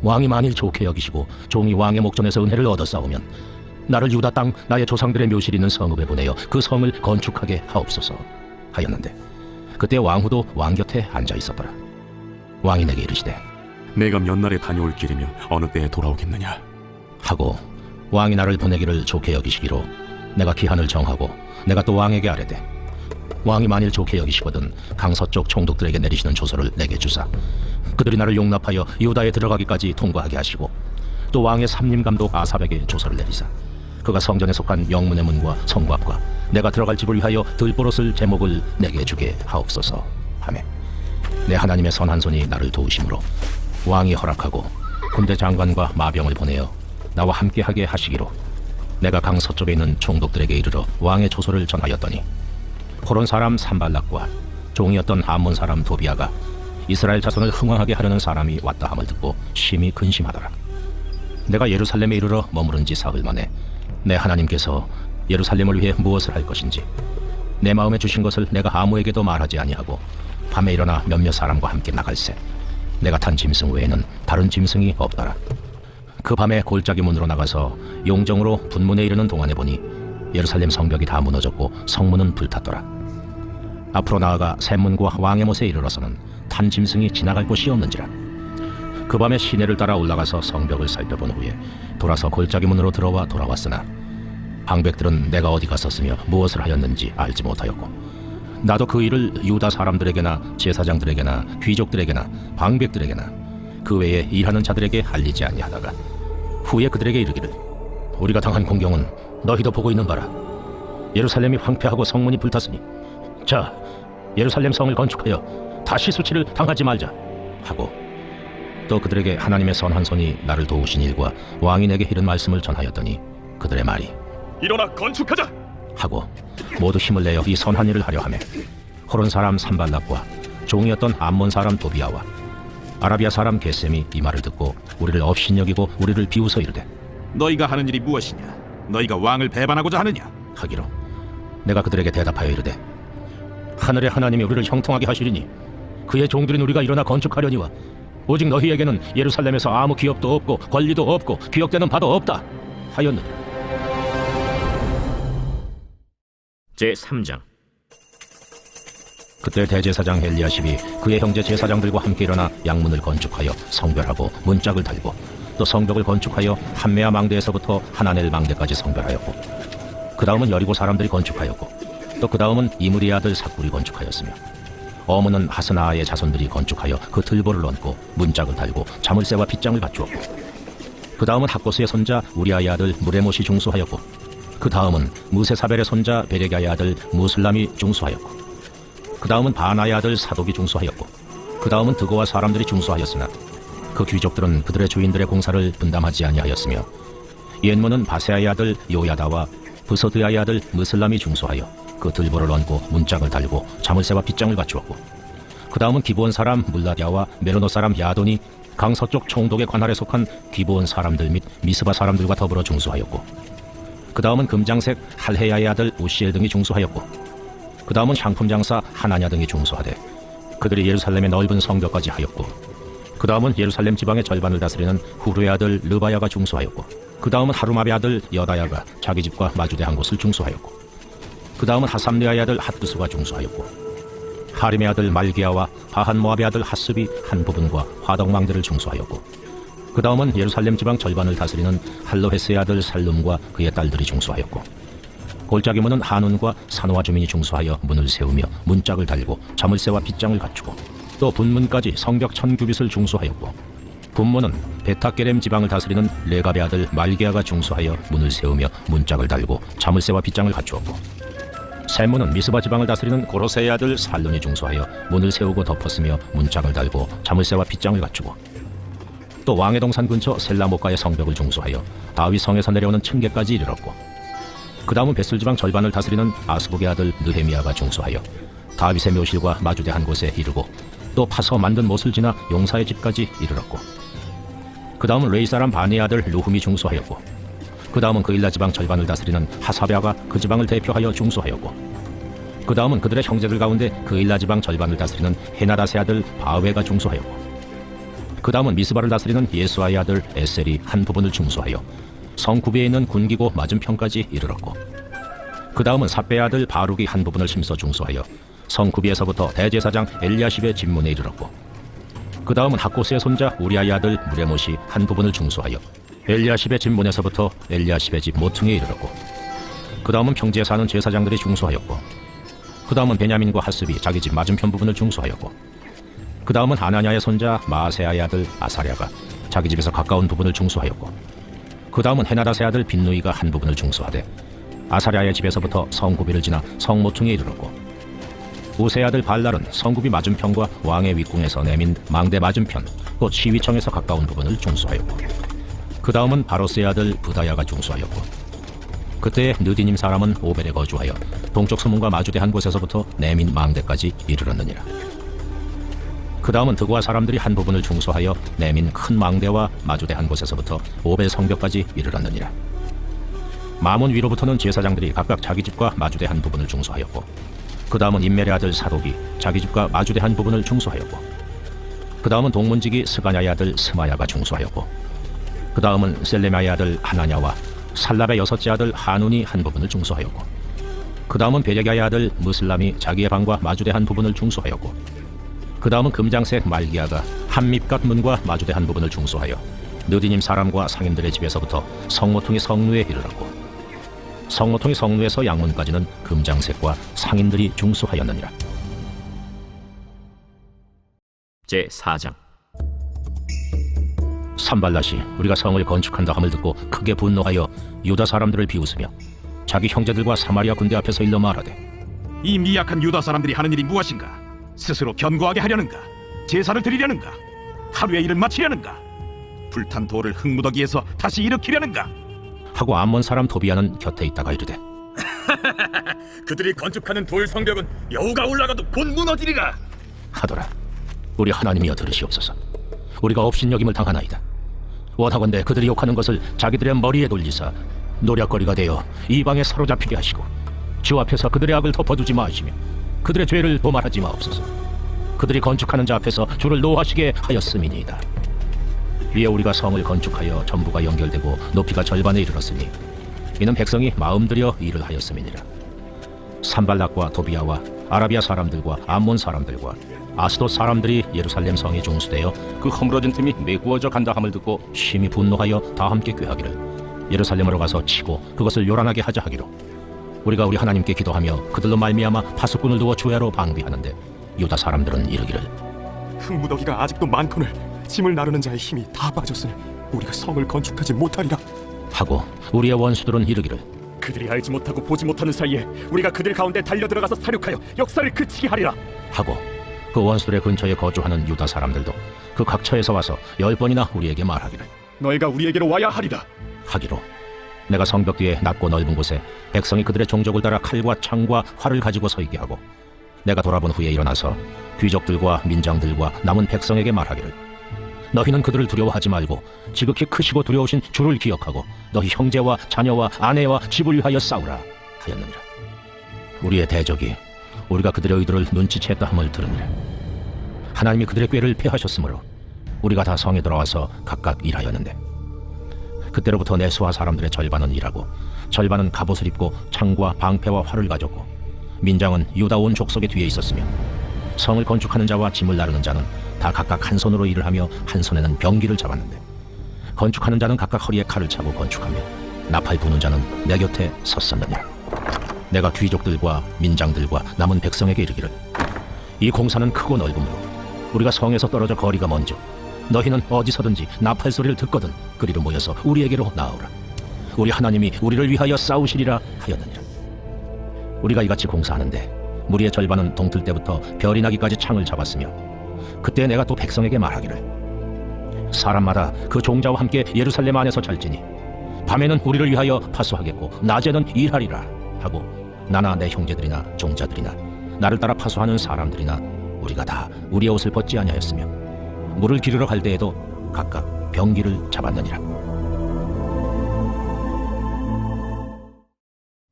왕이 만일 좋게 여기시고 종이 왕의 목전에서 은혜를 얻었사오면 나를 유다 땅 나의 조상들의 묘실 있는 성읍에 보내어 그 성을 건축하게 하옵소서 하였는데 그때 왕후도 왕 곁에 앉아 있었더라. 왕이 내게 이르시되 내가 몇 날에 다녀올 길이며 어느 때에 돌아오겠느냐 하고 왕이 나를 보내기를 좋게 여기시기로 내가 기한을 정하고 내가 또 왕에게 아뢰되 왕이 만일 좋게 여기시거든 강서쪽 총독들에게 내리시는 조서를 내게 주사 그들이 나를 용납하여 유다에 들어가기까지 통과하게 하시고 또 왕의 삼림감독 아삽에게 조서를 내리사 그가 성전에 속한 영문의 문과 성곽과 내가 들어갈 집을 위하여 들보롯을 제목을 내게 주게 하옵소서 하매 내 하나님의 선한 손이 나를 도우심으로 왕이 허락하고 군대 장관과 마병을 보내어 나와 함께하게 하시기로 내가 강 서쪽에 있는 총독들에게 이르러 왕의 조소를 전하였더니 호론 사람 산발락과 종이었던 암몬 사람 도비아가 이스라엘 자손을 흥왕하게 하려는 사람이 왔다 함을 듣고 심히 근심하더라. 내가 예루살렘에 이르러 머무른 지 사흘 만에 내 하나님께서 예루살렘을 위해 무엇을 할 것인지 내 마음에 주신 것을 내가 아무에게도 말하지 아니하고 밤에 일어나 몇몇 사람과 함께 나갈새 내가 탄 짐승 외에는 다른 짐승이 없더라. 그 밤에 골짜기 문으로 나가서 용정으로 분문에 이르는 동안에 보니 예루살렘 성벽이 다 무너졌고 성문은 불탔더라. 앞으로 나아가 샘문과 왕의 못에 이르러서는 탄 짐승이 지나갈 곳이 없는지라. 그 밤에 시내를 따라 올라가서 성벽을 살펴본 후에 돌아서 골짜기 문으로 들어와 돌아왔으나 방백들은 내가 어디 갔었으며 무엇을 하였는지 알지 못하였고 나도 그 일을 유다 사람들에게나 제사장들에게나 귀족들에게나 방백들에게나 그 외에 일하는 자들에게 알리지 아니하다가 후에 그들에게 이르기를 우리가 당한 공경은 너희도 보고 있는 바라. 예루살렘이 황폐하고 성문이 불탔으니 자 예루살렘 성을 건축하여 다시 수치를 당하지 말자 하고 또 그들에게 하나님의 선한 손이 나를 도우신 일과 왕이 내게 이른 말씀을 전하였더니 그들의 말이 일어나 건축하자 하고 모두 힘을 내어 이 선한 일을 하려 하며 호론 사람 산발락과 종이었던 암몬 사람 도비아와 아라비아 사람 게셈이 이 말을 듣고 우리를 업신여기고 우리를 비웃어 이르되 너희가 하는 일이 무엇이냐? 너희가 왕을 배반하고자 하느냐? 하기로 내가 그들에게 대답하여 이르되 하늘의 하나님이 우리를 형통하게 하시리니 그의 종들인 우리가 일어나 건축하려니와 오직 너희에게는 예루살렘에서 아무 기업도 없고 권리도 없고 기억되는 바도 없다 하였느니라. 제3장. 그때 대제사장 엘리야십이 그의 형제 제사장들과 함께 일어나 양문을 건축하여 성별하고 문짝을 달고 또 성벽을 건축하여 함메아 망대에서부터 하나넬 망대까지 성별하였고 그 다음은 여리고 사람들이 건축하였고 또 그 다음은 이므리의 아들 삭굴이 건축하였으며 어문은 하스나아의 자손들이 건축하여 그 들보를 얹고 문짝을 달고 자물쇠와 빗장을 갖추었고 그 다음은 학고스의 손자 우리아의 아들 무레못이 중수하였고 그 다음은 무세사벨의 손자 베레가의 아들 무슬람이 중수하였고 그 다음은 바나의 아들 사독이 중수하였고 그 다음은 드고와 사람들이 중수하였으나 그 귀족들은 그들의 주인들의 공사를 분담하지 아니하였으며 옛문은 바세아의 아들 요야다와 부서드야의 아들 무슬람이 중수하여 그 들보를 얹고 문짝을 달고 자물쇠와 빗장을 갖추었고 그 다음은 기브온 사람 물라디아와 메로노 사람 야돈이 강 서쪽 총독의 관할에 속한 기브온 사람들 및 미스바 사람들과 더불어 중수하였고 그 다음은 금장색 할헤야의 아들 우시엘 등이 중수하였고 그 다음은 상품장사 하나냐 등이 중수하되 그들이 예루살렘의 넓은 성벽까지 하였고 그 다음은 예루살렘 지방의 절반을 다스리는 후르의 아들 르바야가 중수하였고 그 다음은 하루마의 아들 여다야가 자기 집과 마주대한 곳을 중수하였고 그 다음은 하삼르야의 아들 핫두스가 중수하였고 하림의 아들 말기야와 바한모압의 아들 핫습이 한 부분과 화덕망대를 중수하였고 그 다음은 예루살렘 지방 절반을 다스리는 할로헤스의 아들 살룸과 그의 딸들이 중수하였고 골짜기 문은 한운과 산호와 주민이 중수하여 문을 세우며 문짝을 달고 자물쇠와 빗장을 갖추고 또 분문까지 성벽 1000규빗을 중수하였고 분문은 베타게렘 지방을 다스리는 레갑의 아들 말게아가 중수하여 문을 세우며 문짝을 달고 자물쇠와 빗장을 갖추었고 샘문은 미스바 지방을 다스리는 고로세의 아들 살론이 중수하여 문을 세우고 덮었으며 문짝을 달고 자물쇠와 빗장을 갖추고 또 왕의 동산 근처 셀라모가의 성벽을 중수하여 다윗 성에서 내려오는 층계까지 이르렀고 그 다음은 벳을 지방 절반을 다스리는 아스북의 아들 느헤미야가 중수하여 다윗의 묘실과 마주대한 곳에 이르고 또 파서 만든 못을 지나 용사의 집까지 이르렀고 그 다음은 레이 사람 바니의 아들 루훔이 중수하였고 그 다음은 그일라 지방 절반을 다스리는 하사베아가 그 지방을 대표하여 중수하였고 그 다음은 그들의 형제들 가운데 그일라 지방 절반을 다스리는 헤나다스의 아들 바웨가 중수하였고 그 다음은 미스바를 다스리는 예수아의 아들 에셀이 한 부분을 중수하여 성구비에 있는 군기고 맞은편까지 이르렀고 그 다음은 삽베의 아들 바룩이 한 부분을 심서 중수하여 성구비에서부터 대제사장 엘리야십의 집문에 이르렀고 그 다음은 학고스의 손자 우리아의 아들 무레못이 한 부분을 중수하여 엘리야십의 집문에서부터 엘리야십의 집 모퉁이에 이르렀고 그 다음은 평지에 사는 제사장들이 중수하였고 그 다음은 베냐민과 핫습이 자기 집 맞은편 부분을 중수하였고 그 다음은 하나냐의 손자 마아세아의 아들 아사랴가 자기 집에서 가까운 부분을 중수하였고 그 다음은 헤나다스의 아들 빈누이가 한 부분을 중수하되 아사랴의 집에서부터 성구비를 지나 성모퉁이에 이르렀고 우세의 아들 발랄은 성구비 맞은편과 왕의 윗궁에서 내민 망대 맞은편 곧 시위청에서 가까운 부분을 중수하였고 그 다음은 바로스의 아들 부다야가 중수하였고 그때 느디님 사람은 오벨에 거주하여 동쪽 수문과 마주대한 곳에서부터 내민 망대까지 이르렀느니라. 그 다음은 드고아 사람들이 한 부분을 중수하여 내민 큰 망대와 마주대한 곳에서부터 오벨 성벽까지 이르렀느니라. 마문 위로부터는 제사장들이 각각 자기 집과 마주대한 부분을 중수하였고 그 다음은 임멜의 아들 사독이 자기 집과 마주대한 부분을 중수하였고 그 다음은 동문지기 스가냐의 아들 스마야가 중수하였고 그 다음은 셀레마의 아들 하나냐와 살랍의 여섯째 아들 하눈이 한 부분을 중수하였고 그 다음은 베레가의 아들 무슬람이 자기의 방과 마주대한 부분을 중수하였고 그 다음은 금장색 말기야가 한밉갓 문과 마주대한 부분을 중수하여 느디님 사람과 상인들의 집에서부터 성모퉁이 성루에 이르렀고 성모퉁이 성루에서 양문까지는 금장색과 상인들이 중수하였느니라. 제4장. 산발랏이 우리가 성을 건축한다 함을 듣고 크게 분노하여 유다 사람들을 비웃으며 자기 형제들과 사마리아 군대 앞에서 일러 말하되 이 미약한 유다 사람들이 하는 일이 무엇인가? 스스로 견고하게 하려는가? 제사를 드리려는가? 하루의 일을 마치려는가? 불탄 돌을 흙무더기에서 다시 일으키려는가? 하고 암몬 사람 도비아는 곁에 있다가 이르되 그들이 건축하는 돌 성벽은 여우가 올라가도 곧 무너지리라 하더라. 우리 하나님이여 들으시옵소서. 우리가 업신여김을 당하나이다. 원하건대 그들이 욕하는 것을 자기들의 머리에 돌리사 노략거리가 되어 이방에 사로잡히게 하시고 주 앞에서 그들의 악을 덮어두지 마시며 그들의 죄를 도말하지 마옵소서. 그들이 건축하는 자 앞에서 주를 노하시게 하였음이니이다. 이에 우리가 성을 건축하여 전부가 연결되고 높이가 절반에 이르렀으니 이는 백성이 마음 들여 일을 하였음이니라. 산발락과 도비아와 아라비아 사람들과 암몬 사람들과 아스돗 사람들이 예루살렘 성에 중수되어 그 허물어진 틈이 메구어져 간다 함을 듣고 심히 분노하여 다 함께 꾀하기를 예루살렘으로 가서 치고 그것을 요란하게 하자 하기로 우리가 우리 하나님께 기도하며 그들로 말미암아 파수꾼을 두어 주야로 방비하는데 유다 사람들은 이르기를 흙무더기가 아직도 많거늘 짐을 나르는 자의 힘이 다 빠졌으니 우리가 성을 건축하지 못하리라 하고 우리의 원수들은 이르기를 그들이 알지 못하고 보지 못하는 사이에 우리가 그들 가운데 달려들어가서 사륙하여 역사를 그치게 하리라 하고 그 원수들의 근처에 거주하는 유다 사람들도 그 각처에서 와서 10번이나 우리에게 말하기를 너희가 우리에게로 와야 하리라 하기로 내가 성벽 뒤에 낮고 넓은 곳에 백성이 그들의 종족을 따라 칼과 창과 활을 가지고 서 있게 하고 내가 돌아본 후에 일어나서 귀족들과 민장들과 남은 백성에게 말하기를 너희는 그들을 두려워하지 말고 지극히 크시고 두려우신 주를 기억하고 너희 형제와 자녀와 아내와 집을 위하여 싸우라 하였느니라. 우리의 대적이 우리가 그들의 의도를 눈치챘다 함을 들으니라. 하나님이 그들의 꾀를 패하셨으므로 우리가 다 성에 들어와서 각각 일하였는데 그때로부터 내수하 사람들의 절반은 일하고 절반은 갑옷을 입고 창과 방패와 활을 가졌고 민장은 유다 온 족속의 뒤에 있었으며 성을 건축하는 자와 짐을 나르는 자는 다 각각 한 손으로 일을 하며 한 손에는 병기를 잡았는데 건축하는 자는 각각 허리에 칼을 차고 건축하며 나팔 부는 자는 내 곁에 섰었느니라. 내가 귀족들과 민장들과 남은 백성에게 이르기를 이 공사는 크고 넓으므로 우리가 성에서 떨어져 거리가 먼저 너희는 어디서든지 나팔 소리를 듣거든 그리로 모여서 우리에게로 나아오라. 우리 하나님이 우리를 위하여 싸우시리라 하였느니라. 우리가 이같이 공사하는데 무리의 절반은 동틀 때부터 별이 나기까지 창을 잡았으며 그때 내가 또 백성에게 말하기를 사람마다 그 종자와 함께 예루살렘 안에서 잘지니 밤에는 우리를 위하여 파수하겠고 낮에는 일하리라 하고 나나 내 형제들이나 종자들이나 나를 따라 파수하는 사람들이나 우리가 다 우리의 옷을 벗지 아니하였으며 물을 기르러 갈 때에도 각각 병기를 잡았느니라.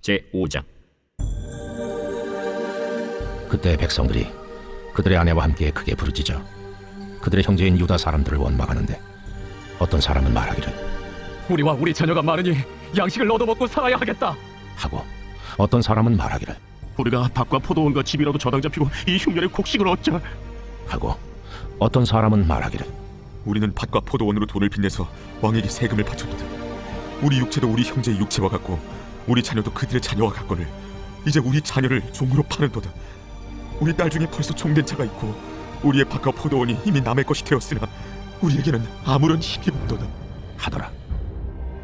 제5장. 그때 백성들이 그들의 아내와 함께 크게 부르짖어 그들의 형제인 유다 사람들을 원망하는데 어떤 사람은 말하기를 우리와 우리 자녀가 많으니 양식을 얻어먹고 살아야 하겠다 하고 어떤 사람은 말하기를 우리가 밭과 포도원과 집이라도 저당 잡히고 이 흉년에 곡식을 얻자 하고 어떤 사람은 말하기를 우리는 밭과 포도원으로 돈을 빚내서 왕에게 세금을 바쳤도다. 우리 육체도 우리 형제의 육체와 같고 우리 자녀도 그들의 자녀와 같거늘 이제 우리 자녀를 종으로 파는도다. 우리 딸 중에 벌써 종된 자가 있고 우리의 밭과 포도원이 이미 남의 것이 되었으나 우리에게는 아무런 힘이 없도다 하더라.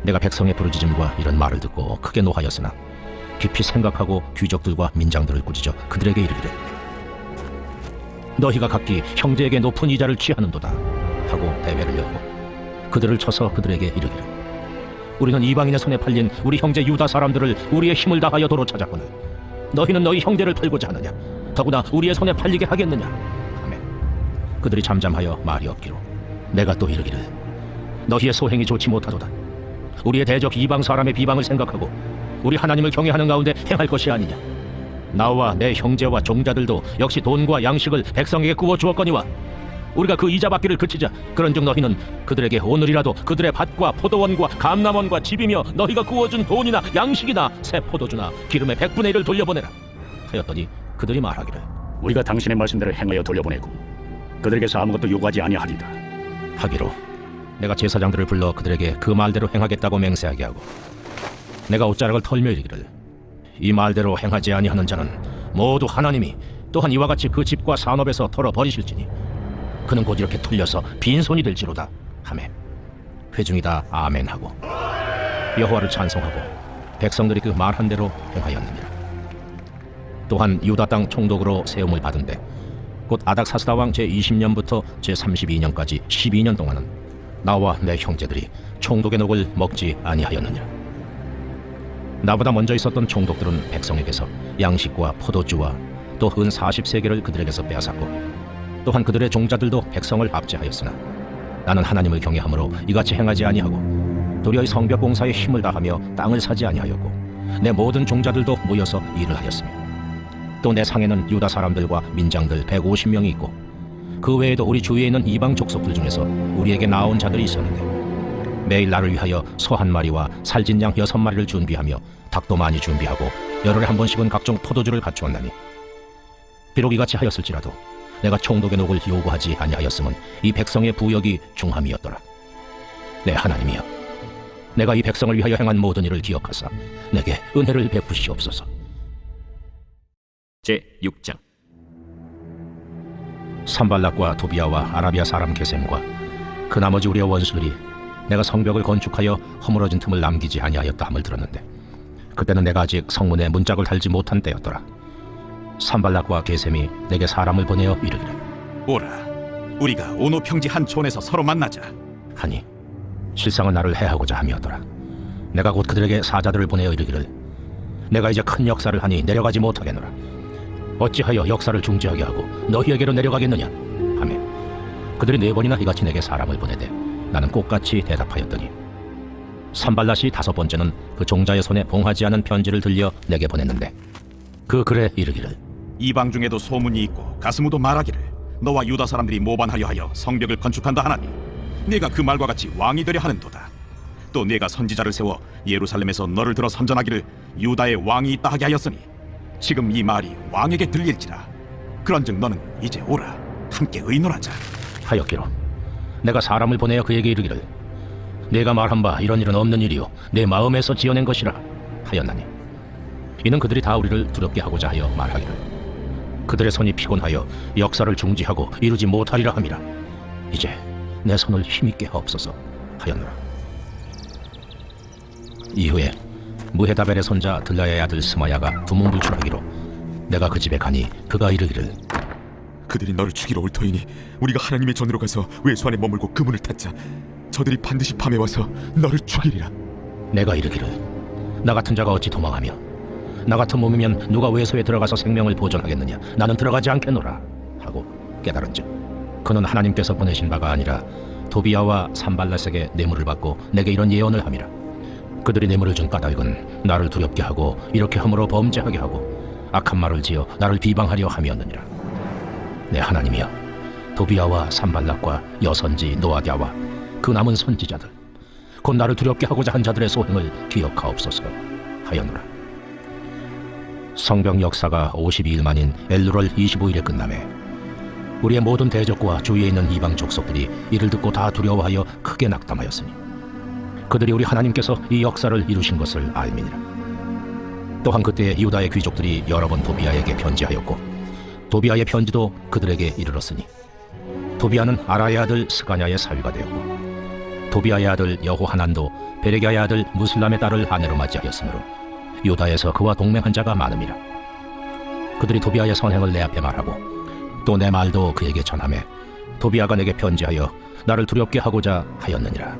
내가 백성의 부르짖음과 이런 말을 듣고 크게 노하였으나 깊이 생각하고 귀족들과 민장들을 꾸짖어 그들에게 이르기를 너희가 각기 형제에게 높은 이자를 취하는도다 하고 대회를 열고 그들을 쳐서 그들에게 이르기를 우리는 이방인의 손에 팔린 우리 형제 유다 사람들을 우리의 힘을 다하여 도로 찾았거늘 너희는 너희 형제를 팔고자 하느냐 더구나 우리의 손에 팔리게 하겠느냐 하매 그들이 잠잠하여 말이 없기로 내가 또 이르기를 너희의 소행이 좋지 못하도다 우리의 대적 이방 사람의 비방을 생각하고 우리 하나님을 경외하는 가운데 행할 것이 아니냐 나와 내 형제와 종자들도 역시 돈과 양식을 백성에게 구워 주었거니와 우리가 그 이자 받기를 그치자 그런즉 너희는 그들에게 오늘이라도 그들의 밭과 포도원과 감람원과 집이며 너희가 구워준 돈이나 양식이나 새 포도주나 기름의 100분의 1을 돌려보내라 하였더니 그들이 말하기를 우리가 당신의 말씀대로 행하여 돌려보내고 그들에게서 아무것도 요구하지 아니하리다 하기로 내가 제사장들을 불러 그들에게 그 말대로 행하겠다고 맹세하게 하고 내가 옷자락을 털며 이르기를 이 말대로 행하지 아니하는 자는 모두 하나님이 또한 이와 같이 그 집과 산업에서 털어버리실지니 그는 곧 이렇게 털려서 빈손이 될지로다 하매 회중이 다 아멘하고 여호와를 찬송하고 백성들이 그 말한 대로 행하였느니라. 또한 유다 땅 총독으로 세움을 받은 데 곧 아닥사스다 왕 제20년부터 제32년까지 12년 동안은 나와 내 형제들이 총독의 녹을 먹지 아니하였느니라. 나보다 먼저 있었던 총독들은 백성에게서 양식과 포도주와 또 은 40세계를 그들에게서 빼앗았고 또한 그들의 종자들도 백성을 압제하였으나 나는 하나님을 경외함으로 이같이 행하지 아니하고 도리어 이 성벽 공사에 힘을 다하며 땅을 사지 아니하였고 내 모든 종자들도 모여서 일을 하였으며 또 내 상에는 유다 사람들과 민장들 150명이 있고 그 외에도 우리 주위에 있는 이방 족속들 중에서 우리에게 나온 자들이 있었는데 매일 나를 위하여 소 한 마리와 살진 양 6마리를 준비하며 닭도 많이 준비하고 열흘에 한 번씩은 각종 포도주를 갖추었나니 비록 이같이 하였을지라도 내가 총독의 녹을 요구하지 아니하였음은 이 백성의 부역이 중함이었더라. 내 하나님이여 내가 이 백성을 위하여 행한 모든 일을 기억하사 내게 은혜를 베푸시옵소서. 제6장 산발락과 도비아와 아라비아 사람 게셈과 그 나머지 우리의 원수들이 내가 성벽을 건축하여 허물어진 틈을 남기지 아니하였다 함을 들었는데 그때는 내가 아직 성문에 문짝을 달지 못한 때였더라. 산발락과 게셈이 내게 사람을 보내어 이르기를 오라 우리가 오노 평지 한 촌에서 서로 만나자 하니 실상은 나를 해하고자 함이었더라. 내가 곧 그들에게 사자들을 보내어 이르기를 내가 이제 큰 역사를 하니 내려가지 못하겠노라. 어찌하여 역사를 중지하게 하고 너희에게로 내려가겠느냐 하매 그들이 4번이나 이같이 내게 사람을 보내되 나는 똑같이 대답하였더니 산발랏이 5번째는 그 종자의 손에 봉하지 않은 편지를 들려 내게 보냈는데 그 글에 이르기를 이방 중에도 소문이 있고 가스무도 말하기를 너와 유다 사람들이 모반하려 하여 성벽을 건축한다 하나니 네가 그 말과 같이 왕이 되려 하는도다. 또 네가 선지자를 세워 예루살렘에서 너를 들어 선전하기를 유다의 왕이 있다 하게 하였으니 지금 이 말이 왕에게 들릴지라. 그런즉 너는 이제 오라 함께 의논하자 하였기로 내가 사람을 보내어 그에게 이르기를 네가 말한 바 이런 일은 없는 일이요 내 마음에서 지어낸 것이라 하였나니 이는 그들이 다 우리를 두렵게 하고자 하여 말하기를 그들의 손이 피곤하여 역사를 중지하고 이루지 못하리라 함이라. 이제 내 손을 힘있게 하옵소서 하였노라. 이후에 무헤다벨의 손자 들라야의 아들 스마야가 두문불출하기로 내가 그 집에 가니 그가 이르기를 그들이 너를 죽이러 올 터이니 우리가 하나님의 전으로 가서 외수 안에 머물고 그문을 닫자. 저들이 반드시 밤에 와서 너를 죽이리라. 내가 이르기를 나 같은 자가 어찌 도망하며 나 같은 몸이면 누가 외소에 들어가서 생명을 보존하겠느냐. 나는 들어가지 않겠노라 하고 깨달은즉 그는 하나님께서 보내신 바가 아니라 도비아와 산발랏에게 뇌물을 받고 내게 이런 예언을 함이라. 그들이 뇌물을 준 까닭은 나를 두렵게 하고 이렇게 함으로 범죄하게 하고 악한 말을 지어 나를 비방하려 함이었느니라. 내 하나님이여 도비아와 산발락과 여선지 노아디아와 그 남은 선지자들 곧 나를 두렵게 하고자 한 자들의 소행을 기억하옵소서 하였노라. 성벽 역사가 52일 만인 엘루럴 25일에 끝나매 우리의 모든 대적과 주위에 있는 이방 족속들이 이를 듣고 다 두려워하여 크게 낙담하였으니 그들이 우리 하나님께서 이 역사를 이루신 것을 알미니라. 또한 그때 유다의 귀족들이 여러 번 도비아에게 편지하였고 도비아의 편지도 그들에게 이르렀으니 도비아는 아라의 아들 스가냐의 사위가 되었고 도비아의 아들 여호하난도 베레기아의 아들 무슬람의 딸을 아내로 맞이하였으므로 유다에서 그와 동맹한 자가 많음이라. 그들이 도비아의 선행을 내 앞에 말하고 또 내 말도 그에게 전하매 도비아가 내게 편지하여 나를 두렵게 하고자 하였느니라.